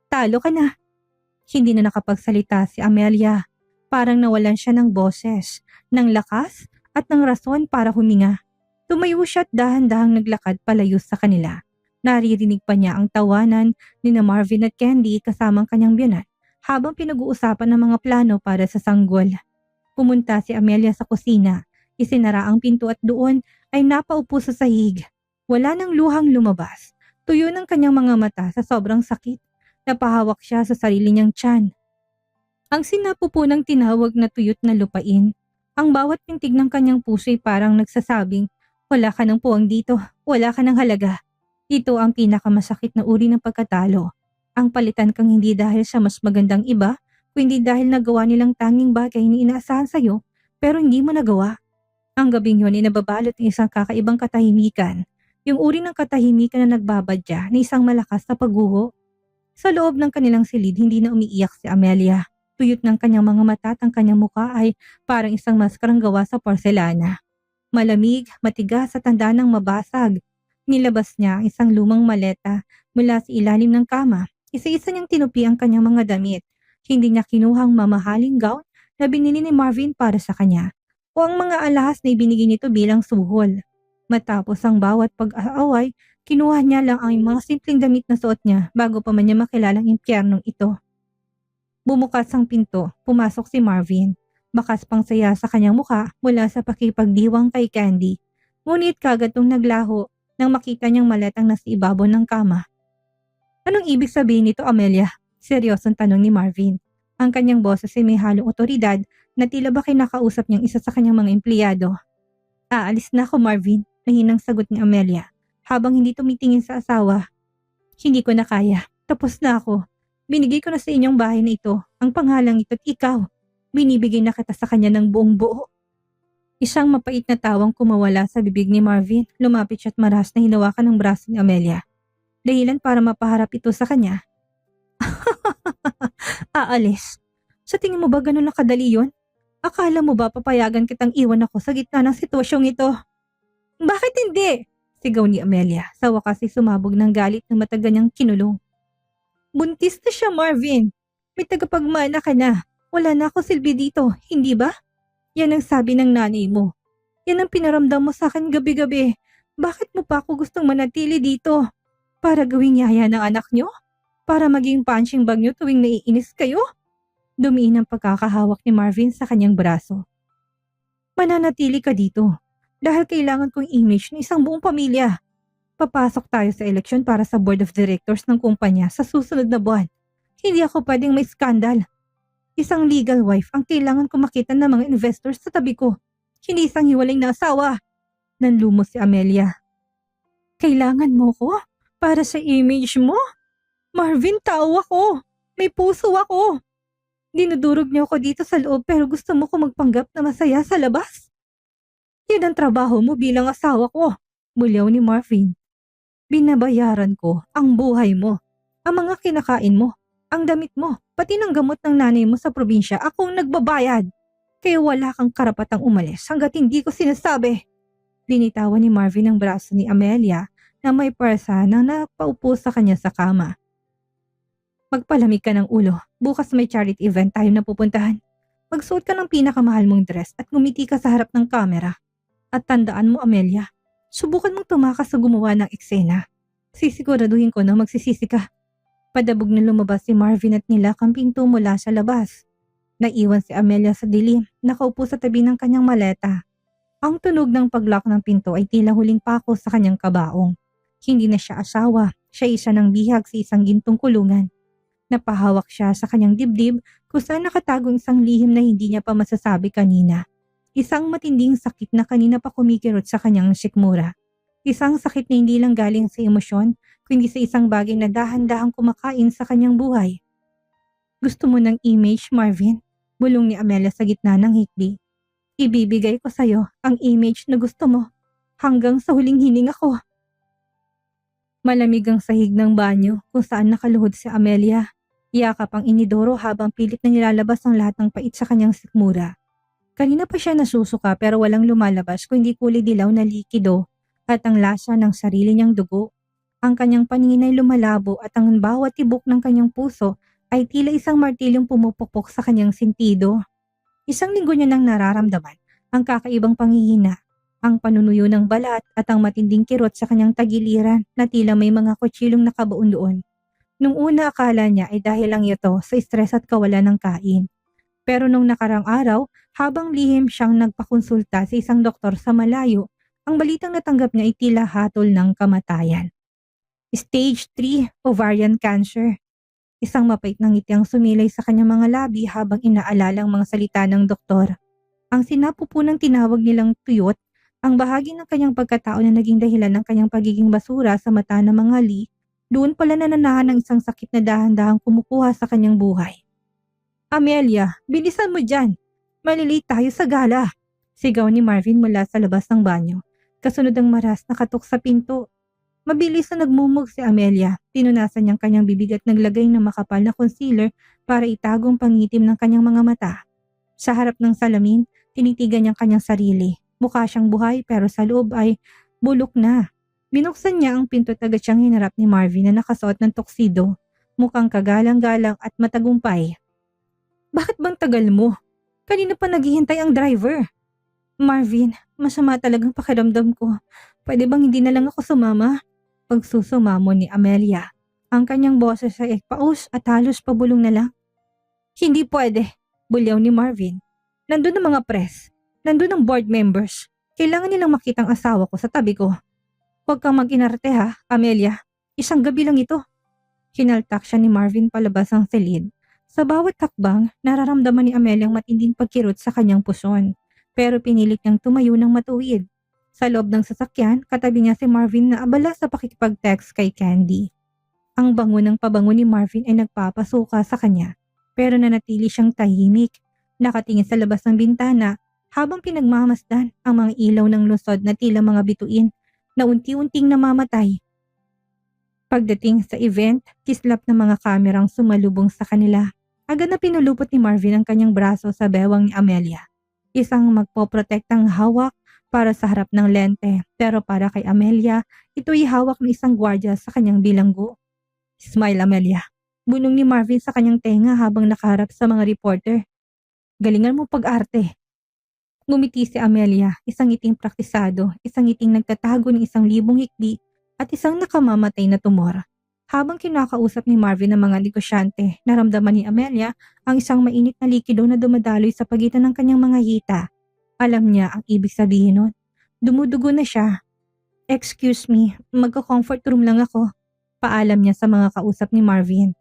Talo ka na. Hindi na nakapagsalita si Amelia. Parang nawalan siya ng boses, ng lakas at ng rason para huminga. Tumayo siya at dahan-dahang naglakad palayo sa kanila. Naririnig pa niya ang tawanan ni Marvin at Candy kasamang kanyang biyanan habang pinag-uusapan ng mga plano para sa sanggol. Pumunta si Amelia sa kusina. Isinara ang pinto at doon ay napaupo sa sahig. Wala nang luhang lumabas. Tuyo ng kanyang mga mata sa sobrang sakit. Napahawak siya sa sarili niyang tiyan. Ang sinapupunang tinawag na tuyot na lupain. Ang bawat pintig ng kanyang puso ay parang nagsasabing, wala ka ng puwang dito, wala ka ng halaga. Ito ang pinakamasakit na uri ng pagkatalo. Ang palitan kang hindi dahil sa mas magandang iba, kundi dahil nagawa nilang tanging bagay na inaasahan sa'yo, pero hindi mo nagawa. Ang gabing yun ay nababalot ng isang kakaibang katahimikan. Yung uri ng katahimikan na nagbabadya na isang malakas na pagguho. Sa loob ng kanilang silid, hindi na umiiyak si Amelia. Tuyot ng kanyang mga mata at ang kanyang muka ay parang isang maskarang gawa sa porselana. Malamig, matigas at tanda ng mabasag. Nilabas niya ang isang lumang maleta mula sa ilalim ng kama. Isa-isa niyang tinupi ang kanyang mga damit. Hindi niya kinuhang mamahaling gown na binili ni Marvin para sa kanya o ang mga alahas na ibinigay nito bilang suhol. Matapos ang bawat pag-aaway, kinuha niya lang ang mga simpleng damit na suot niya bago pa man niya makilalang impyernong ito. Bumukas ang pinto, pumasok si Marvin. Bakas pang saya sa kanyang muka mula sa pakipagdiwang kay Candy. Ngunit kagatong naglaho nang makita niyang maletang nasa ibabaw ng kama. Anong ibig sabihin nito, Amelia? Seryosong tanong ni Marvin. Ang kanyang boses ay may halong otoridad na tila ba kinakausap niyang isa sa kanyang mga empleyado. Aalis na ako, Marvin, mahinang sagot ni Amelia habang hindi tumitingin sa asawa. Hindi ko na kaya. Tapos na ako. Binigay ko na sa inyong bahay na ito ang pangalang ito at ikaw. Binibigay na kita sa kanya ng buong buo. Isang mapait na tawang kumawala sa bibig ni Marvin, lumapit siya at marahas na hinawakan ng braso ni Amelia. Dahilan para mapaharap ito sa kanya. Aalis. Sa tingin mo ba ganun na kadali yun? Akala mo ba papayagan kitang iwan ako sa gitna ng sitwasyong ito? Bakit hindi? Sigaw ni Amelia. Sa wakas ay sumabog ng galit ng matagal niyang kinulong. Buntis na siya, Marvin. May tagapagmana ka na. Wala na ako silbi dito, hindi ba? Yan ang sabi ng nanay mo. Yan ang pinaramdam mo sa akin gabi-gabi. Bakit mo pa ako gustong manatili dito? Para gawing yaya ng anak nyo? Para maging punching bag nyo tuwing naiinis kayo? Dumiin ang pagkakahawak ni Marvin sa kanyang braso. Mananatili ka dito dahil kailangan kong image ng isang buong pamilya. Papasok tayo sa eleksyon para sa board of directors ng kumpanya sa susunod na buwan. Hindi ako pwedeng may skandal. Isang legal wife ang kailangan ko makita ng mga investors sa tabi ko. Hindi isang hiwaling na asawa. Nanlumo si Amelia. Kailangan mo ko? Para sa image mo? Marvin, tao ako. May puso ako. Dinudurog niyo ako dito sa loob pero gusto mo ko magpanggap na masaya sa labas? Yan ang trabaho mo bilang asawa ko. Mulyaw ni Marvin. Binabayaran ko ang buhay mo, ang mga kinakain mo, ang damit mo, pati ng gamot ng nanay mo sa probinsya, akong nagbabayad. Kaya wala kang karapatang umalis hanggat hindi ko sinasabi. Binitawan ni Marvin ang braso ni Amelia na may parsa na napaupo sa kanya sa kama. Magpalamig ka ng ulo. Bukas may charity event tayo na pupuntahan. Magsuot ka ng pinakamahal mong dress at ngumiti ka sa harap ng kamera. At tandaan mo, Amelia, subukan mong tumakas sa gumawa ng eksena. Sisiguraduhin ko na magsisisi ka. Padabog na lumabas si Marvin at nilakang pinto mula sa labas. Naiwan si Amelia sa dilim, nakaupo sa tabi ng kanyang maleta. Ang tunog ng paglock ng pinto ay tila huling pako sa kanyang kabaong. Hindi na siya asawa, siya isa ng bihag sa isang gintong kulungan. Napahawak siya sa kanyang dibdib kung saan nakatagong isang lihim na hindi niya pa masasabi kanina. Isang matinding sakit na kanina pa kumikirot sa kanyang sikmura. Isang sakit na hindi lang galing sa emosyon, kundi sa isang bagay na dahan-dahang kumakain sa kanyang buhay. Gusto mo ng image, Marvin? Bulong ni Amelia sa gitna ng hikbi. Ibibigay ko sa'yo ang image na gusto mo hanggang sa huling hininga ko. Malamig ang sahig ng banyo kung saan nakaluhod si Amelia. Yakap ang inidoro habang pilit na nilalabas ang lahat ng pait sa kanyang sikmura. Kanina pa siya nasusuka pero walang lumalabas kundi kulay dilaw na likido at ang lasa ng sarili niyang dugo. Ang kanyang paningin ay lumalabo at ang bawat tibok ng kanyang puso ay tila isang martilyong pumupukpok sa kanyang sentido. Isang linggo niya nang nararamdaman ang kakaibang panghihina, ang panunuyo ng balat at ang matinding kirot sa kanyang tagiliran na tila may mga kutsilong nakabaon doon. Nung una akala niya ay dahil lang ito sa stress at kawalan ng kain. Pero nung nakarang araw, habang lihim siyang nagpakonsulta sa isang doktor sa malayo, ang balitang natanggap niya ay tila hatol ng kamatayan. Stage 3 ovarian cancer. Isang mapait na ngiti ang sumilay sa kanyang mga labi habang inaalala ang mga salita ng doktor. Ang sinapupunang tinawag nilang tuyot Ang bahagi ng kanyang pagkatao na naging dahilan ng kanyang pagiging basura sa mata ng mga Lee, doon pala nananahan ng isang sakit na dahan-dahang kumukuha sa kanyang buhay. Amelia, bilisan mo dyan! Malilate tayo sa gala! Sigaw ni Marvin mula sa labas ng banyo. Kasunod ang maras na katok sa pinto. Mabilis na nagmumug si Amelia. Tinunasan niyang kanyang bibig at naglagay ng makapal na concealer para itagong pangitim ng kanyang mga mata. Sa harap ng salamin, tinitigan niyang kanyang sarili. Mukha siyang buhay pero sa loob ay bulok na. Binuksan niya ang pinto at agad siyang hinarap ni Marvin na nakasuot ng tuxedo. Mukhang kagalang-galang at matagumpay. Bakit bang tagal mo? Kanina pa naghihintay ang driver. Marvin, masama talagang pakiramdam ko. Pwede bang hindi na lang ako sumama? Pagsusumamo ni Amelia. Ang kanyang boses ay paus at halos pabulong na lang. Hindi pwede, bulyaw ni Marvin. Nandun ang mga press. Nandun ang board members. Kailangan nilang makita ang asawa ko sa tabi ko. Huwag kang mag-inarte ha, Amelia. Isang gabi lang ito. Hinaltak siya ni Marvin palabas ang silid. Sa bawat hakbang, nararamdaman ni Amelia ang matinding pagkirot sa kanyang puson. Pero pinilit niyang tumayo ng matuwid. Sa loob ng sasakyan, katabi niya si Marvin na abala sa pakikipag-text kay Candy. Ang bango ng pabango ni Marvin ay nagpapasuka sa kanya. Pero nanatili siyang tahimik. Nakatingin sa labas ng bintana habang pinagmamasdan ang mga ilaw ng lungsod na tila mga bituin na unti-unting namamatay. Pagdating sa event, kislap ng mga kamerang sumalubong sa kanila. Agad na pinulupot ni Marvin ang kanyang braso sa bewang ni Amelia. Isang magpoprotektang hawak para sa harap ng lente, pero para kay Amelia, ito'y hawak ng isang gwardya sa kanyang bilanggo. Smile, Amelia. Bunong ni Marvin sa kanyang tenga habang nakaharap sa mga reporter. Galingan mo pag-arte. Ngumiti si Amelia, isang ngiting praktisado, isang ngiting nagtatago ng 1,000 hikbi at isang nakamamatay na tumor. Habang kinakausap ni Marvin ang mga negosyante, naramdaman ni Amelia ang isang mainit na likido na dumadaloy sa pagitan ng kanyang mga hita. Alam niya ang ibig sabihin nun. Dumudugo na siya. Excuse me, magko-comfort room lang ako. Paalam niya sa mga kausap ni Marvin.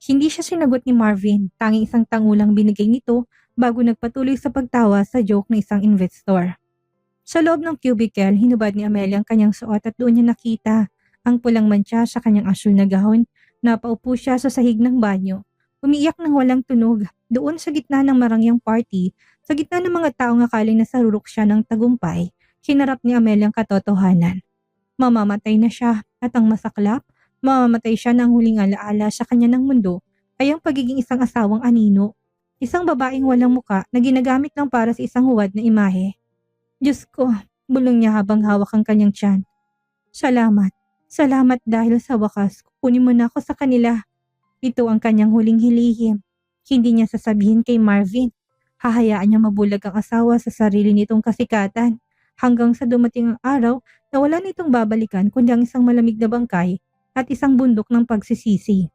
Hindi siya sinagot ni Marvin, tanging isang tangulang binigay nito bago nagpatuloy sa pagtawa sa joke ng isang investor. Sa loob ng cubicle, hinubad ni Amelia ang kanyang suot at doon niya nakita ang pulang mantsa sa kanyang asul na gahon. Napaupo siya sa sahig ng banyo. Umiiyak ng walang tunog. Doon sa gitna ng marangyang party, sa gitna ng mga taong akaling nasarurok siya ng tagumpay, hinarap ni Amelia ang katotohanan. Mamamatay na siya at ang masaklap, mamamatay siya ng huling alaala sa kanya ng mundo ay ang pagiging isang asawang anino. Isang babaeng walang muka na ginagamit lang para sa isang huwad na imahe. Diyos ko, bulong niya habang hawak ang kanyang tiyan. Salamat. Salamat dahil sa wakas, kunin mo na ako sa kanila. Ito ang kanyang huling hilihim. Hindi niya sasabihin kay Marvin. Hahayaan niya mabulag ang asawa sa sarili nitong kasikatan. Hanggang sa dumating ang araw na wala nitong babalikan kundi ang isang malamig na bangkay at isang bundok ng pagsisisi.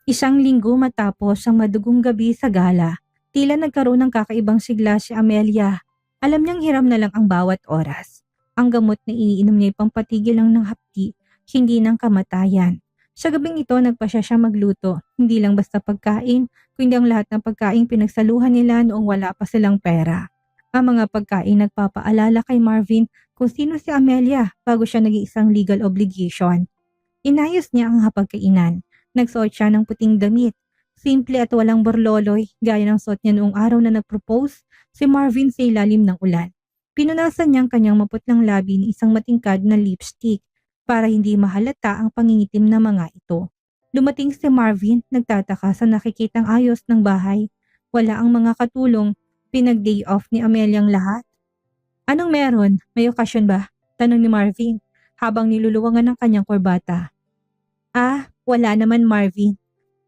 Isang linggo matapos ang madugong gabi sa gala, tila nagkaroon ng kakaibang sigla si Amelia. Alam niyang hiram na lang ang bawat oras. Ang gamot na iniinom niya ay pampatigil lang ng hapdi, hindi ng kamatayan. Sa gabing ito, nagpasya siya magluto. Hindi lang basta pagkain, kundi ang lahat ng pagkain pinagsaluhan nila noong wala pa silang pera. Ang mga pagkain nagpapaalala kay Marvin kung sino si Amelia bago siya naging isang legal obligation. Inayos niya ang hapagkainan. Nagsuot siya ng puting damit. Simple at walang borloloy, gaya ng suot niya noong araw na nag-propose si Marvin sa ilalim ng ulan. Pinunasan niya ang kanyang maputlang labi ng isang matingkad na lipstick para hindi mahalata ang pangingitim na mga ito. Dumating si Marvin, nagtataka sa nakikitang ayos ng bahay. Wala ang mga katulong, pinag-day off ni Amelia ang lahat. Anong meron? May okasyon ba? Tanong ni Marvin habang niluluwangan ng kanyang korbata. Wala naman Marvin.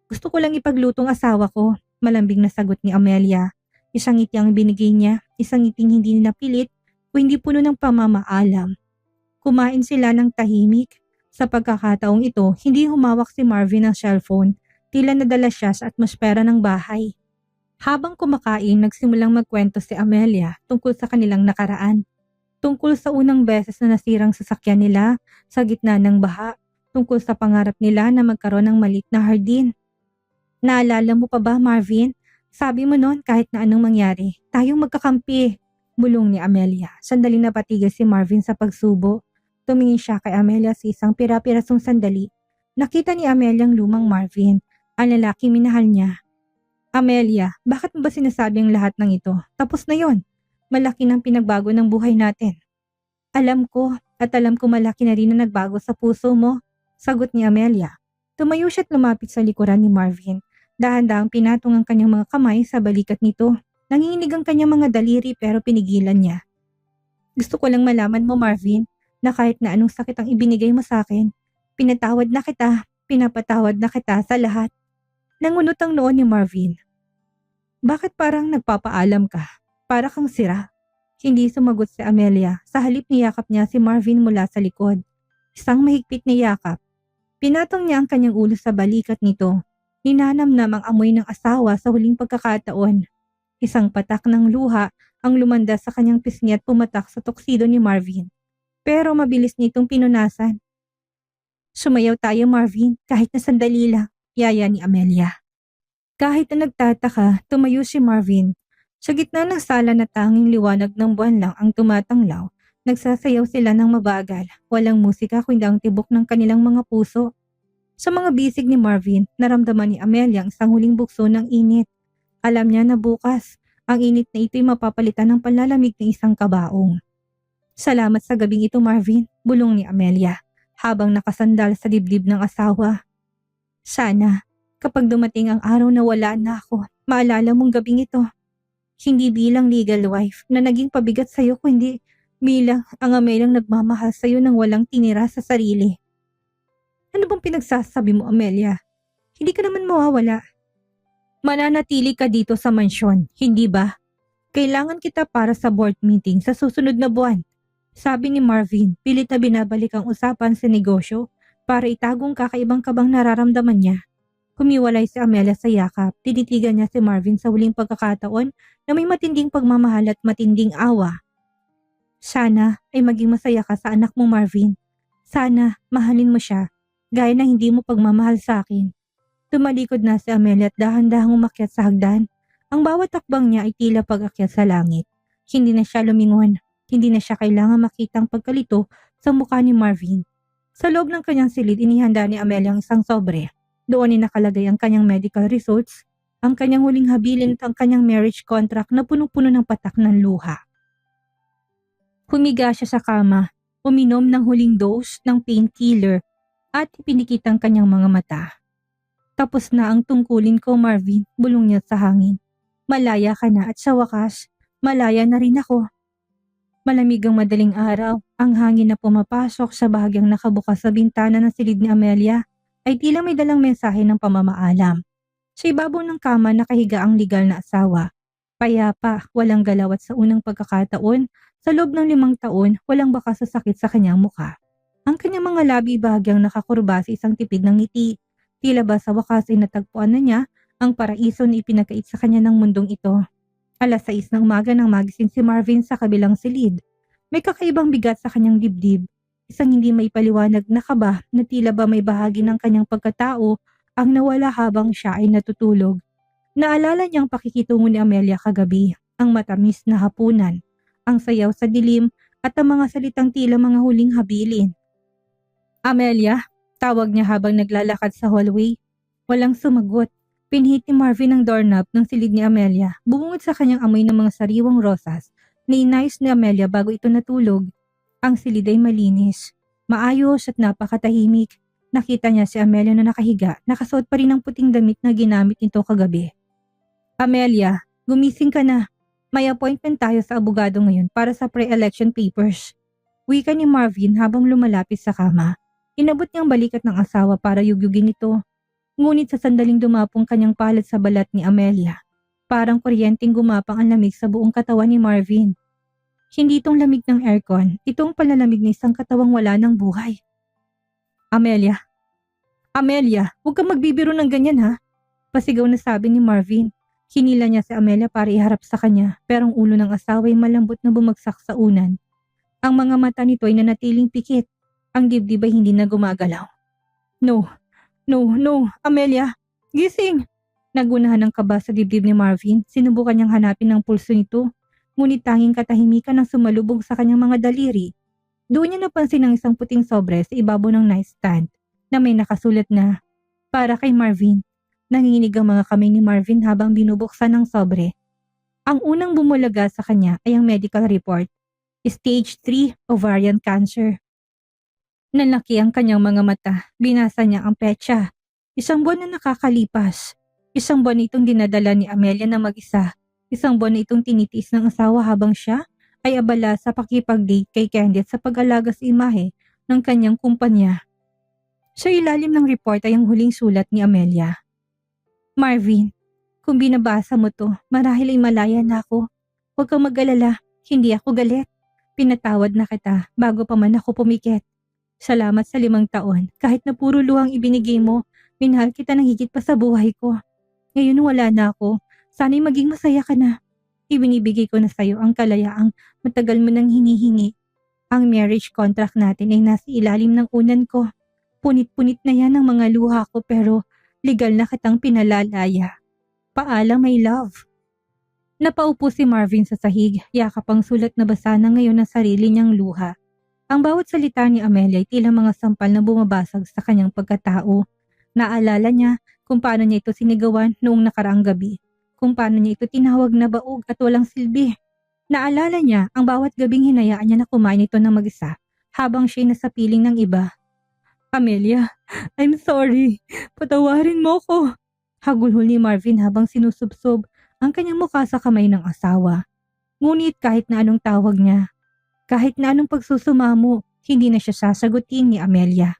Gusto ko lang ipaglutong asawa ko, malambing na sagot ni Amelia. Isang ngiti ang binigay niya, isang ngiting hindi napilit o hindi puno ng pamamaalam. Kumain sila ng tahimik. Sa pagkakataong ito, hindi humawak si Marvin ng cellphone, tila nadala siya sa atmosfera ng bahay. Habang kumakain, nagsimulang magkwento si Amelia tungkol sa kanilang nakaraan. Tungkol sa unang beses na nasirang sasakyan nila sa gitna ng baha. Tungkol sa pangarap nila na magkaroon ng maliit na hardin. Naalala mo pa ba, Marvin? Sabi mo noon kahit na anong mangyari, tayong magkakampi. Bulong ni Amelia. Sandaling napatigil si Marvin sa pagsubo. Tumingin siya kay Amelia sa isang pira-pirasong sandali. Nakita ni Amelia ang lumang Marvin, ang lalaki minahal niya. Amelia, bakit mo ba sinasabi ang lahat ng ito? Tapos na yon. Malaki ng pinagbago ng buhay natin. Alam ko, at alam ko malaki na rin na nagbago sa puso mo, sagot ni Amelia. Tumayo siya at lumapit sa likuran ni Marvin. Dahan-dahang pinatong ang kanyang mga kamay sa balikat nito. Nanginginig ang kanyang mga daliri pero pinigilan niya. Gusto ko lang malaman mo, Marvin, na kahit na anong sakit ang ibinigay mo sa akin, pinatawad na kita, pinapatawad na kita sa lahat. Nangunot ang noon ni Marvin. Bakit parang nagpapaalam ka? Para kang sira. Hindi sumagot si Amelia. Sa halip niyakap niya si Marvin mula sa likod. Isang mahigpit na yakap. Pinatong niya ang kanyang ulo sa balikat nito. Ninanamnam ang amoy ng asawa sa huling pagkakataon. Isang patak ng luha ang lumanda sa kanyang pisngi at pumatak sa tuksido ni Marvin. Pero mabilis nitong pinunasan. Sumayaw tayo, Marvin, kahit na sandali lang, yaya ni Amelia. Kahit na nagtataka, tumayo si Marvin. Sa gitna ng sala na tanging liwanag ng buwan lang ang tumatanglaw, nagsasayaw sila ng mabagal. Walang musika kundi ang tibok ng kanilang mga puso. Sa mga bisig ni Marvin, naramdaman ni Amelia ang isang huling bukso ng init. Alam niya na bukas, ang init na ito'y mapapalitan ng panlalamig ng isang kabaong. Salamat sa gabing ito, Marvin, bulong ni Amelia, habang nakasandal sa dibdib ng asawa. Sana, kapag dumating ang araw na wala na ako, maalala mong gabing ito. Hindi bilang legal wife na naging pabigat sa'yo kundi bilang ang Ameliang nagmamahal sa'yo nang walang tinira sa sarili. Ano bang pinagsasabi mo, Amelia? Hindi ka naman mawawala. Mananatili ka dito sa mansyon, hindi ba? Kailangan kita para sa board meeting sa susunod na buwan. Sabi ni Marvin, pilit na binabalik ang usapan sa negosyo para itagong kakaibang kabang nararamdaman niya. Humiwalay si Amelia sa yakap, tinitigan niya si Marvin sa huling pagkakataon na may matinding pagmamahal at matinding awa. Sana ay maging masaya ka sa anak mo, Marvin. Sana mahalin mo siya, gaya na hindi mo pagmamahal sa akin. Tumalikod na si Amelia at dahan-dahang umakyat sa hagdan. Ang bawat takbang niya ay tila pag-akyat sa langit. Hindi na siya lumingon, hindi na siya kailangan makitang pagkalito sa mukha ni Marvin. Sa loob ng kanyang silid, inihanda ni Amelia ang isang sobre. Doon ay nakalagay ang kanyang medical results, ang kanyang huling habilin at ang kanyang marriage contract na punong-puno ng patak ng luha. Humiga siya sa kama, uminom ng huling dose ng painkiller at ipinikit ang kanyang mga mata. Tapos na ang tungkulin ko, Marvin, bulong niya sa hangin. Malaya ka na at sa wakas, malaya na rin ako. Malamig ang madaling araw, ang hangin na pumapasok sa bahagyang nakabukas sa bintana ng silid ni Amelia ay tila may dalang mensahe ng pamamaalam. Sa ibabaw ng kama nakahiga ang legal na asawa. Payapa, walang galaw at sa unang pagkakataon, sa loob ng 5 taon, walang bakas sa sakit sa kanyang mukha. Ang kanyang mga labi bahagyang nakakurba sa isang tipid ng ngiti. Tila ba sa wakas ay natagpuan na niya ang paraiso na ipinagkait sa kanya ng mundong ito. 6:00 ng umaga nang magising si Marvin sa kabilang silid. May kakaibang bigat sa kanyang dibdib. Isang hindi maipaliwanag na kaba na tila ba may bahagi ng kanyang pagkatao ang nawala habang siya ay natutulog. Naalala niyang pakikitungo ni Amelia kagabi, ang matamis na hapunan, ang sayaw sa dilim at ang mga salitang tila mga huling habilin. Amelia, tawag niya habang naglalakad sa hallway. Walang sumagot. Pinhit ni Marvin ang doorknob ng silid ni Amelia, bumungod sa kanyang amoy ng mga sariwang rosas na inayos ni Amelia bago ito natulog. Ang silid ay malinis, maayos at napakatahimik. Nakita niya si Amelia na nakahiga, nakasuot pa rin ang puting damit na ginamit nito kagabi. Amelia, gumising ka na. May appointment tayo sa abogado ngayon para sa pre-election papers. Wika ni Marvin habang lumalapit sa kama. Inabot niyang balikat ng asawa para yugyugin ito. Ngunit sa sandaling dumapong kanyang palad sa balat ni Amelia, parang kuryenteng gumapang ang lamig sa buong katawan ni Marvin. Hindi itong lamig ng aircon, itong palalamig na isang katawang wala ng buhay. Amelia, huwag kang magbibiro ng ganyan ha, pasigaw na sabi ni Marvin. Hinila niya si Amelia para iharap sa kanya, pero ang ulo ng asawa ay malambot na bumagsak sa unan. Ang mga mata nito ay nanatiling pikit, ang dibdib ay hindi na gumagalaw. No, Amelia, gising! Nagunahan ng kaba sa dibdib ni Marvin, sinubukan niyang hanapin ang pulso nito. Ngunit tanging katahimikan ang sumalubog sa kanyang mga daliri. Doon niya napansin ang isang puting sobre sa ibabaw ng nightstand na may nakasulat na, "Para kay Marvin." Nanginginig ang mga kamay ni Marvin habang binubuksan ang sobre. Ang unang bumulaga sa kanya ay ang medical report. Stage 3 ovarian cancer. Nanlaki ang kanyang mga mata. Binasa niya ang petsa. Isang buwan na nakakalipas. Isang buwan na itong dinadala ni Amelia na mag-isa. Isang buwan na itong tinitiis ng asawa habang siya ay abala sa pakipag-date kay Candy at sa pag-alaga sa imahe ng kanyang kumpanya. Sa ilalim ng report ay ang huling sulat ni Amelia. "Marvin, kung binabasa mo to, marahil ay malaya na ako. Huwag kang mag-alala, hindi ako galit. Pinatawad na kita bago pa man ako pumikit. Salamat sa 5 taon, kahit na puro luhang ibinigay mo, minahal kita ng higit pa sa buhay ko. Ngayon wala na ako, sana'y maging masaya ka na. Ibinibigay ko na sa'yo ang kalayaang matagal mo nang hinihingi. Ang marriage contract natin ay nasa ilalim ng unan ko. Punit-punit na yan ang mga luha ko pero legal na kitang pinalalaya. Paalam, my love." Napaupo si Marvin sa sahig, yakap ang sulat na basa na ngayon ng sarili niyang luha. Ang bawat salita ni Amelia ay tila mga sampal na bumabasag sa kanyang pagkatao. Naalala niya kung paano niya ito sinigawan noong nakaraang gabi, kung paano niya ito tinawag na baog at walang silbi. Naalala niya ang bawat gabing hinayaan niya na kumain ito ng mag-isa habang siya'y nasa piling ng iba. "Amelia, I'm sorry. Patawarin mo ko." Hagulhol ni Marvin habang sinusubsob ang kanyang mukha sa kamay ng asawa. Ngunit kahit na anong tawag niya, kahit na anong pagsusumamo, hindi na siya sasagutin ni Amelia.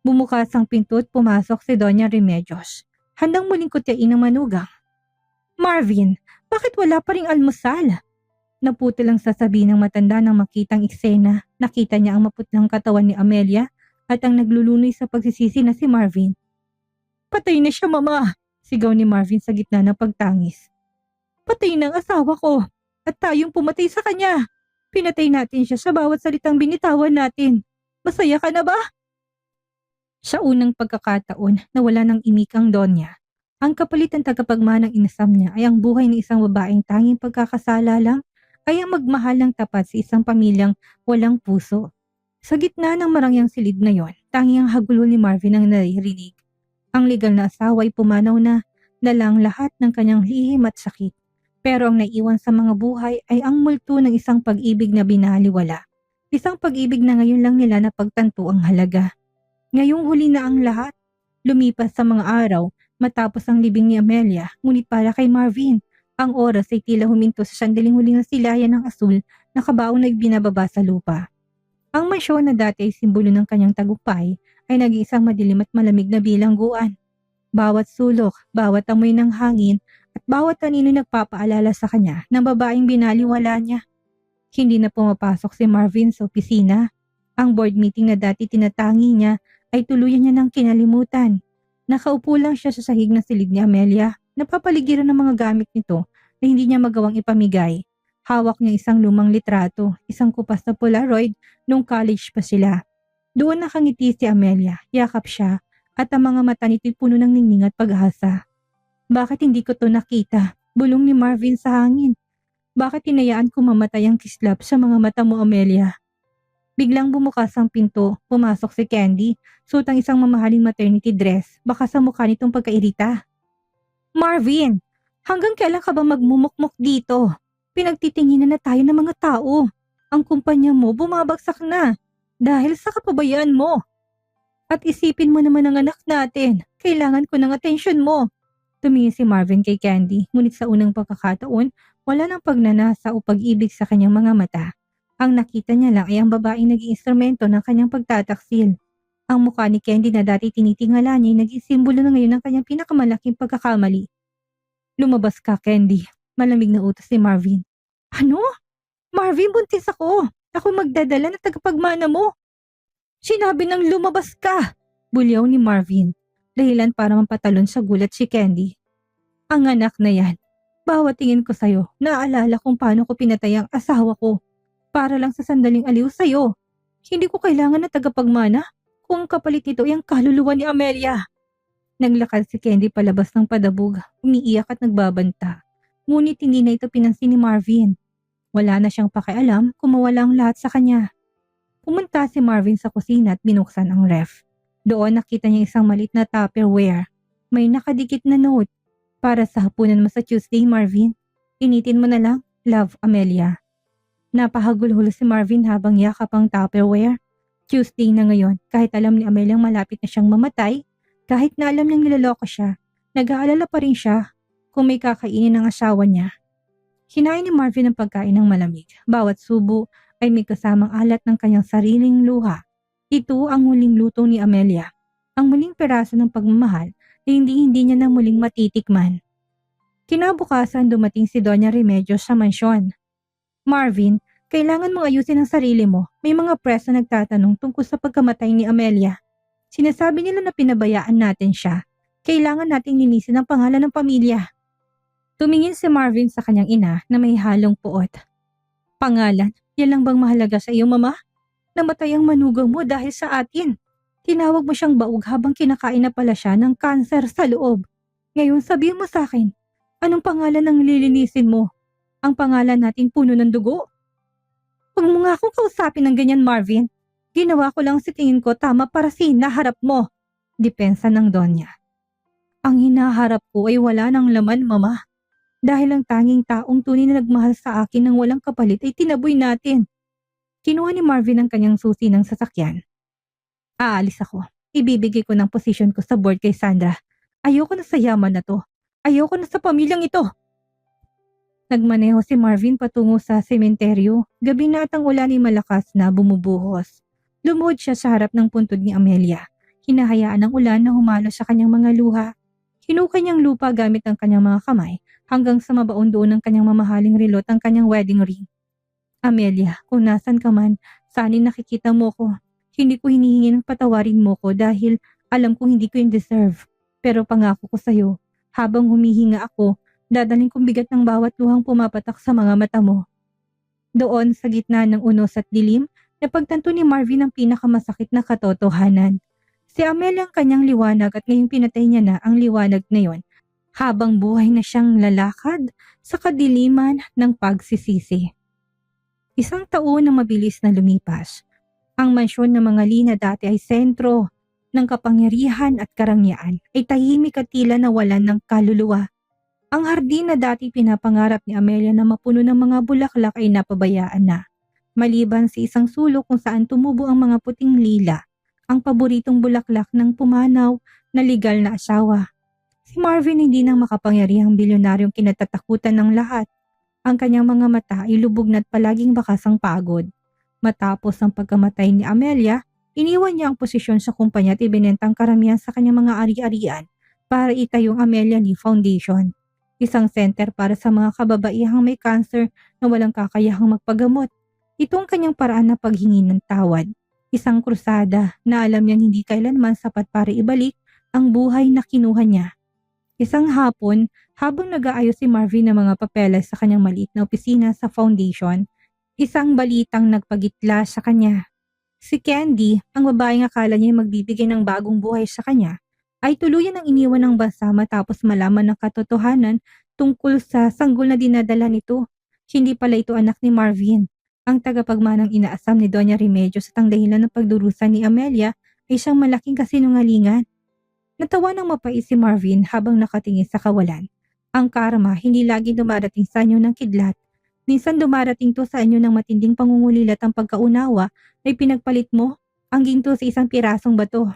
Bumukas ang pinto at pumasok si Doña Remedios. Handang muling kutyain ng manugang. "Marvin, bakit wala pa ring almusal?" Naputo lang sasabihin ng matanda nang makitang eksena. Nakita niya ang maputlang katawan ni Amelia at ang naglulunoy sa pagsisisi na si Marvin. "Patay na siya, mama!" Sigaw ni Marvin sa gitna ng pagtangis. "Patay na ang asawa ko at tayong pumatay sa kanya. Pinatay natin siya sa bawat salitang binitawan natin. Masaya ka na ba?" Sa unang pagkakataon na wala ng imik ang Donya, ang kapalit ng tagapagmanang inasam niya ay ang buhay ng isang babaeng tanging pagkakasala lang ay ang magmahal ng tapat sa isang pamilyang walang puso. Sa gitna ng marangyang silid na yon, tanging ang hagulhol ni Marvin ang naririnig. Ang legal na asawa ay pumanaw na, dala ang lahat ng kanyang lihim at sakit. Pero ang naiwan sa mga buhay ay ang multo ng isang pag-ibig na binaliwala. Isang pag-ibig na ngayon lang nila napagtanto ang halaga. Ngayong huli na ang lahat. Lumipas sa mga araw matapos ang libing ni Amelia, ngunit para kay Marvin, ang oras ay tila huminto sa sandaling huling na silayan ng asul na kabaong na ibinababa sa lupa. Ang mansyon na dati ay simbolo ng kanyang tagumpay ay nag-iisang madilim at malamig na bilangguan. Bawat sulok, bawat amoy ng hangin at bawat anino nagpapaalala sa kanya ng babaeng binaliwala niya. Hindi na pumapasok si Marvin sa opisina. Ang board meeting na dati tinatangi niya ay tuluyan niya ng kinalimutan. Nakaupo lang siya sa sahig na silid ni Amelia, napapaligiran ng mga gamit nito na hindi niya magawang ipamigay. Hawak niya isang lumang litrato, isang kupas na Polaroid nung college pa sila. Doon nakangiti si Amelia, yakap siya at ang mga mata nito'y puno ng ningning at pag-asa. "Bakit hindi ko to nakita?" Bulong ni Marvin sa hangin. "Bakit hinayaan ko mamatay ang kislap sa mga mata mo, Amelia?" Biglang bumukas ang pinto, pumasok si Candy, suot ang isang mamahaling maternity dress, baka sa mukha nitong pagkairita. "Marvin, hanggang kailan ka ba magmumukmok dito? Pinagtitinginan na tayo ng mga tao. Ang kumpanya mo bumabagsak na dahil sa kapabayaan mo. At isipin mo naman ang anak natin, kailangan ko ng atensyon mo." Tumingin si Marvin kay Candy, ngunit sa unang pagkakataon, wala nang pagnanasa o pag-ibig sa kanyang mga mata. Ang nakita niya lang ay ang babaeng naging instrumento ng kanyang pagtataksil. Ang mukha ni Candy na dati tinitingala niya ay naging simbolo na ngayon ng kanyang pinakamalaking pagkakamali. "Lumabas ka, Candy," malamig na utos ni Marvin. "Ano? Marvin, buntis ako. Ako magdadala na tagapagmana mo." "Sinabi ng lumabas ka!" Bulyaw ni Marvin. Dahilan para mapatalon sa gulat si Candy. "Ang anak na yan. Bawat tingin ko sa'yo, naaalala kung paano ko pinatay ang asawa ko. Para lang sa sandaling aliw sa'yo. Hindi ko kailangan na tagapagmana kung ang kapalit nito ay ang kaluluwa ni Amelia." Naglakad si Candy palabas ng padabog, umiiyak at nagbabanta. Ngunit hindi na ito pinansin ni Marvin. Wala na siyang pakialam kung mawala ang lahat sa kanya. Pumunta si Marvin sa kusina at binuksan ang ref. Doon nakita niya isang maliit na Tupperware. May nakadikit na note. Para sa hapunan mo sa Tuesday, Marvin. Initin mo na lang, Love, Amelia. Napahagulhol si Marvin habang yakap ang Tupperware. Tuesday na ngayon, kahit alam ni Amelia malapit na siyang mamatay, kahit na alam niyang niloloko siya, nag-aalala pa rin siya kung may kakainin ng asawa niya. Kinain ni Marvin ang pagkain ng malamig. Bawat subo ay may kasamang alat ng kanyang sariling luha. Ito ang huling luto ni Amelia. Ang muling peraso ng pagmamahal na hindi niya na muling matitikman. Kinabukasan dumating si Doña Remedios sa mansyon. Marvin, kailangan mong ayusin ang sarili mo. May mga press na nagtatanong tungkol sa pagkamatay ni Amelia. Sinasabi nila na pinabayaan natin siya. Kailangan nating linisin ang pangalan ng pamilya. Tumingin si Marvin sa kanyang ina na may halong puot. Pangalan? Yan lang bang mahalaga sa iyo, Mama? Namatay ang manugang mo dahil sa atin. Tinawag mo siyang baog habang kinakain na pala siya ng kanser sa loob. Ngayon sabihin mo sa akin, anong pangalan ang lilinisin mo? Ang pangalan nating puno ng dugo? Huwag mo nga akong kausapin ng ganyan, Marvin. Ginawa ko lang sa tingin ko tama para sa hinaharap mo. Depensa ng Donya. Ang hinaharap ko ay wala ng laman, Mama. Dahil ang tanging taong tunay na nagmahal sa akin ng walang kapalit ay tinaboy natin. Kinuha ni Marvin ang kanyang susi ng sasakyan. Aalis ako. Ibibigay ko ng posisyon ko sa board kay Sandra. Ayoko na sa yaman na to. Ayoko na sa pamilyang ito. Nagmaneho si Marvin patungo sa sementeryo. Gabi na at ang ulan ay malakas na bumubuhos. Lumuhod siya sa harap ng puntod ni Amelia. Hinahayaan ng ulan na humalo sa kanyang mga luha. Hinuka niyang lupa gamit ang kanyang mga kamay hanggang sa mabaon doon ng kanyang mamahaling relot ang kanyang wedding ring. Amelia, kung nasan ka man, sana'y nakikita mo ko. Hindi ko hinihingi ng patawarin mo ko dahil alam kong hindi ko yung deserve. Pero pangako ko sa'yo, habang humihinga ako, dadaling kong bigat ng bawat luhang pumapatak sa mga mata mo. Doon sa gitna ng unos at dilim, napagtanto ni Marvin ang pinakamasakit na katotohanan. Si Amelia ang kanyang liwanag at ngayong pinatay niya na ang liwanag na yon, habang buhay na siyang lalakad sa kadiliman ng pagsisisi. Isang taon na mabilis na lumipas. Ang mansyon ng mga Lee na dati ay sentro ng kapangyarihan at karangyaan ay tahimik at tila nawalan ng kaluluwa. Ang hardin na dati pinapangarap ni Amelia na mapuno ng mga bulaklak ay napabayaan na. Maliban sa isang sulok kung saan tumubo ang mga puting lila, ang paboritong bulaklak ng pumanaw na legal na asawa. Si Marvin hindi nang makapangyarihang bilyonaryong kinatatakutan ng lahat. Ang kanyang mga mata ay lubog na't palaging bakas ang pagod. Matapos ang pagkamatay ni Amelia, iniwan niya ang posisyon sa kumpanya at ibinenta ang karamihan sa kanyang mga ari-arian para itayong Amelia Lee Foundation. Isang center para sa mga kababaihang may cancer na walang kakayahang magpagamot. Ito ang kanyang paraan na paghingi ng tawad. Isang krusada na alam niyang hindi kailanman sapat para ibalik ang buhay na kinuha niya. Isang hapon, habang nag-aayos si Marvin ng mga papeles sa kanyang maliit na opisina sa foundation, isang balitang nagpagitla sa kanya. Si Candy, ang babaeng akala niya magbibigay ng bagong buhay sa kanya, ay tuluyan ang iniwan ng bansa matapos malaman ng katotohanan tungkol sa sanggol na dinadala nito. Hindi pala ito anak ni Marvin. Ang tagapagmanang inaasam ni Doña Remedios at ang dahilan ng pagdurusa ni Amelia ay siyang malaking kasinungalingan. Natawa ng mapait si Marvin habang nakatingin sa kawalan. Ang karma hindi lagi dumarating sa inyo ng kidlat. Minsan dumarating to sa inyo ng matinding pangungulilat ang pagkaunawa ay pinagpalit mo ang ginto sa isang pirasong bato.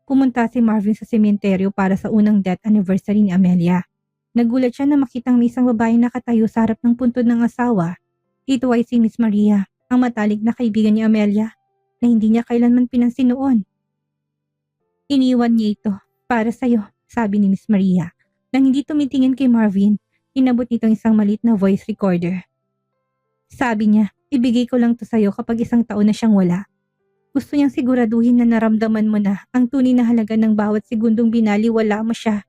Pumunta si Marvin sa sementeryo para sa unang death anniversary ni Amelia. Nagulat siya na makitang may isang babae nakatayo sa harap ng puntod ng asawa. Ito ay si Miss Maria, ang matalik na kaibigan ni Amelia, na hindi niya kailanman pinansin noon. Iniwan niya ito para sa'yo, sabi ni Miss Maria. Nang hindi tumitingin kay Marvin, inabot nitong isang maliit na voice recorder. Sabi niya, ibigay ko lang to sa'yo kapag isang taon na siyang wala. Gusto niyang siguraduhin na naramdaman mo na ang tunay na halaga ng bawat segundong binaliwala mo siya.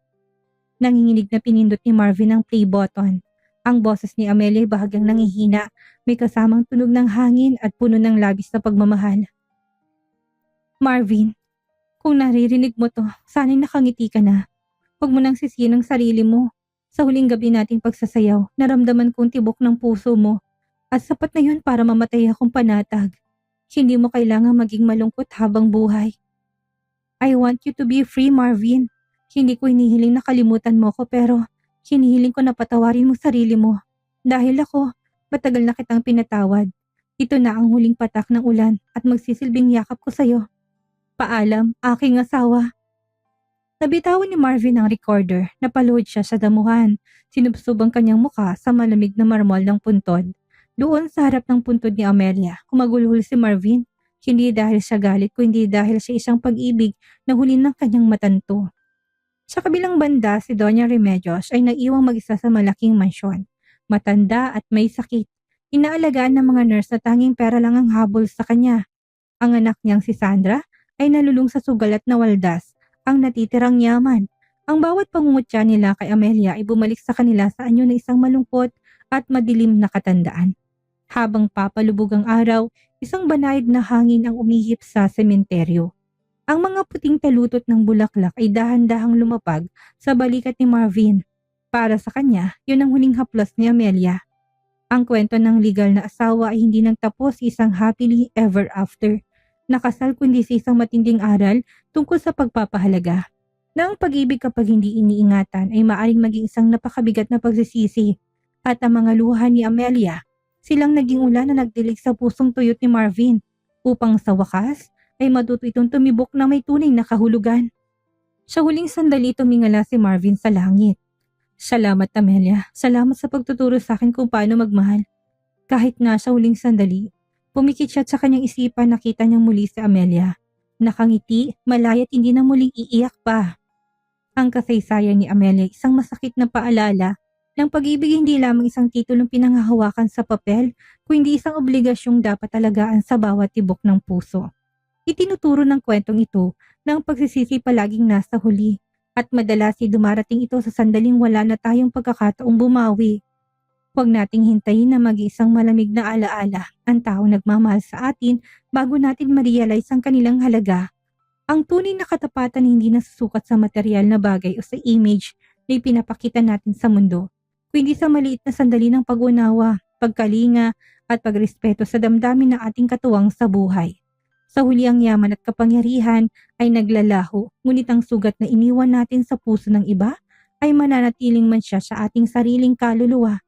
Nanginginig na pinindot ni Marvin ang play button. Ang boses ni Amelia ay bahagyang nangihina, may kasamang tunog ng hangin at puno ng labis na pagmamahal. Marvin, kung naririnig mo to, sana'y nakangiti ka na. Huwag mo nang sisihin ang sarili mo. Sa huling gabi nating pagsasayaw, naramdaman kong tibok ng puso mo at sapat na yun para mamatay akong panatag. Hindi mo kailangang maging malungkot habang buhay. I want you to be free, Marvin. Hindi ko hinihiling na kalimutan mo ko pero hinihiling ko na patawarin mo sarili mo. Dahil ako, matagal na kitang pinatawad. Ito na ang huling patak ng ulan at magsisilbing yakap ko sa'yo. Paalam, aking asawa. Nabitawan ni Marvin ang recorder, napaluhod siya sa damuhan. Sinubsob ang kanyang muka sa malamig na marmol ng puntod. Doon sa harap ng puntod ni Amelia, kumagulhol si Marvin. Hindi dahil sa galit kundi dahil sa isang pag-ibig na huli ng kanyang matanto. Sa kabilang banda, si Doña Remedios ay naiwang mag-isa sa malaking mansyon. Matanda at may sakit. Inaalagaan ng mga nurse na tanging pera lang ang habol sa kanya. Ang anak niyang si Sandra ay nalulung sa sugal at nawaldas ang natitirang yaman. Ang bawat pangungutya nila kay Amelia ay bumalik sa kanila sa anyo na isang malungkot at madilim na katandaan. Habang papalubog ang araw, isang banayad na hangin ang umihip sa sementeryo. Ang mga puting talutot ng bulaklak ay dahan-dahang lumapag sa balikat ni Marvin. Para sa kanya, yun ang huling haplos ni Amelia. Ang kwento ng legal na asawa ay hindi nagtapos sa isang happily ever after. Nakasal kundi sa isang matinding aral tungkol sa pagpapahalaga. Na ang pag-ibig kapag hindi iniingatan ay maaring maging isang napakabigat na pagsisisi. At ang mga luha ni Amelia, silang naging ulan na nagdilig sa pusong tuyot ni Marvin upang sa wakas ay matuto itong tumibok na may tunay na kahulugan. Sa huling sandali tumingala si Marvin sa langit. Salamat Amelia, salamat sa pagtuturo sa akin kung paano magmahal. Kahit nga sa huling sandali, pumikit siya sa kanyang isipan nakita niyang muli si Amelia. Nakangiti, malaya at hindi na muling iiyak pa. Ang kasaysayan ni Amelia isang masakit na paalala ng pag-ibig hindi lamang isang titulong pinanghahawakan sa papel, kundi isang obligasyong dapat alagaan sa bawat tibok ng puso. Itinuturo ng kwentong ito na ang pagsisisi palaging nasa huli at madalas dumarating ito sa sandaling wala na tayong pagkakataong bumawi. Huwag nating hintayin na mag-isang malamig na alaala ang taong nagmamahal sa atin bago natin ma-realize ang kanilang halaga. Ang tunay na katapatan hindi nasusukat sa material na bagay o sa image na ipinapakita natin sa mundo, kundi sa maliit na sandali ng pag-unawa, pagkalinga at pagrespeto sa damdamin ng ating katuwang sa buhay. Sa huli ang yaman at kapangyarihan ay naglalaho, ngunit ang sugat na iniwan natin sa puso ng iba ay mananatiling man siya sa ating sariling kaluluwa.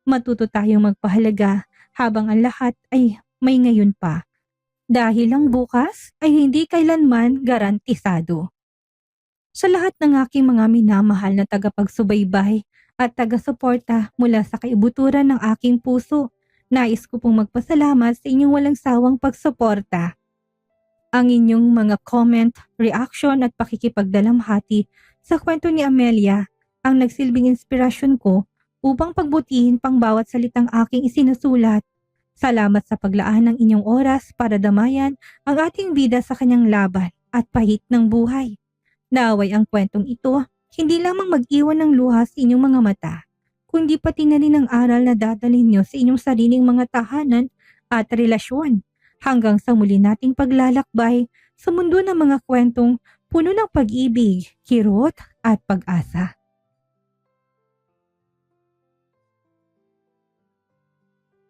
Matuto tayong magpahalaga habang ang lahat ay may ngayon pa. Dahil ang bukas ay hindi kailanman garantisado. Sa lahat ng aking mga minamahal na tagapagsubaybay at taga-suporta mula sa kaibuturan ng aking puso, nais ko pong magpasalamat sa inyong walang sawang pagsuporta. Ang inyong mga comment, reaction at pakikipagdalamhati sa kwento ni Amelia ang nagsilbing inspirasyon ko upang pagbutihin pang bawat salitang aking isinusulat. Salamat sa paglaan ng inyong oras para damayan ang ating bida sa kanyang laban at pahit ng buhay. Naway ang kwentong ito hindi lamang mag-iwan ng luha sa inyong mga mata, kundi pati na rin ang aral na dadalhin nyo sa inyong sariling mga tahanan at relasyon. Hanggang sa muli nating paglalakbay sa mundo ng mga kwentong puno ng pag-ibig, kirot at pag-asa.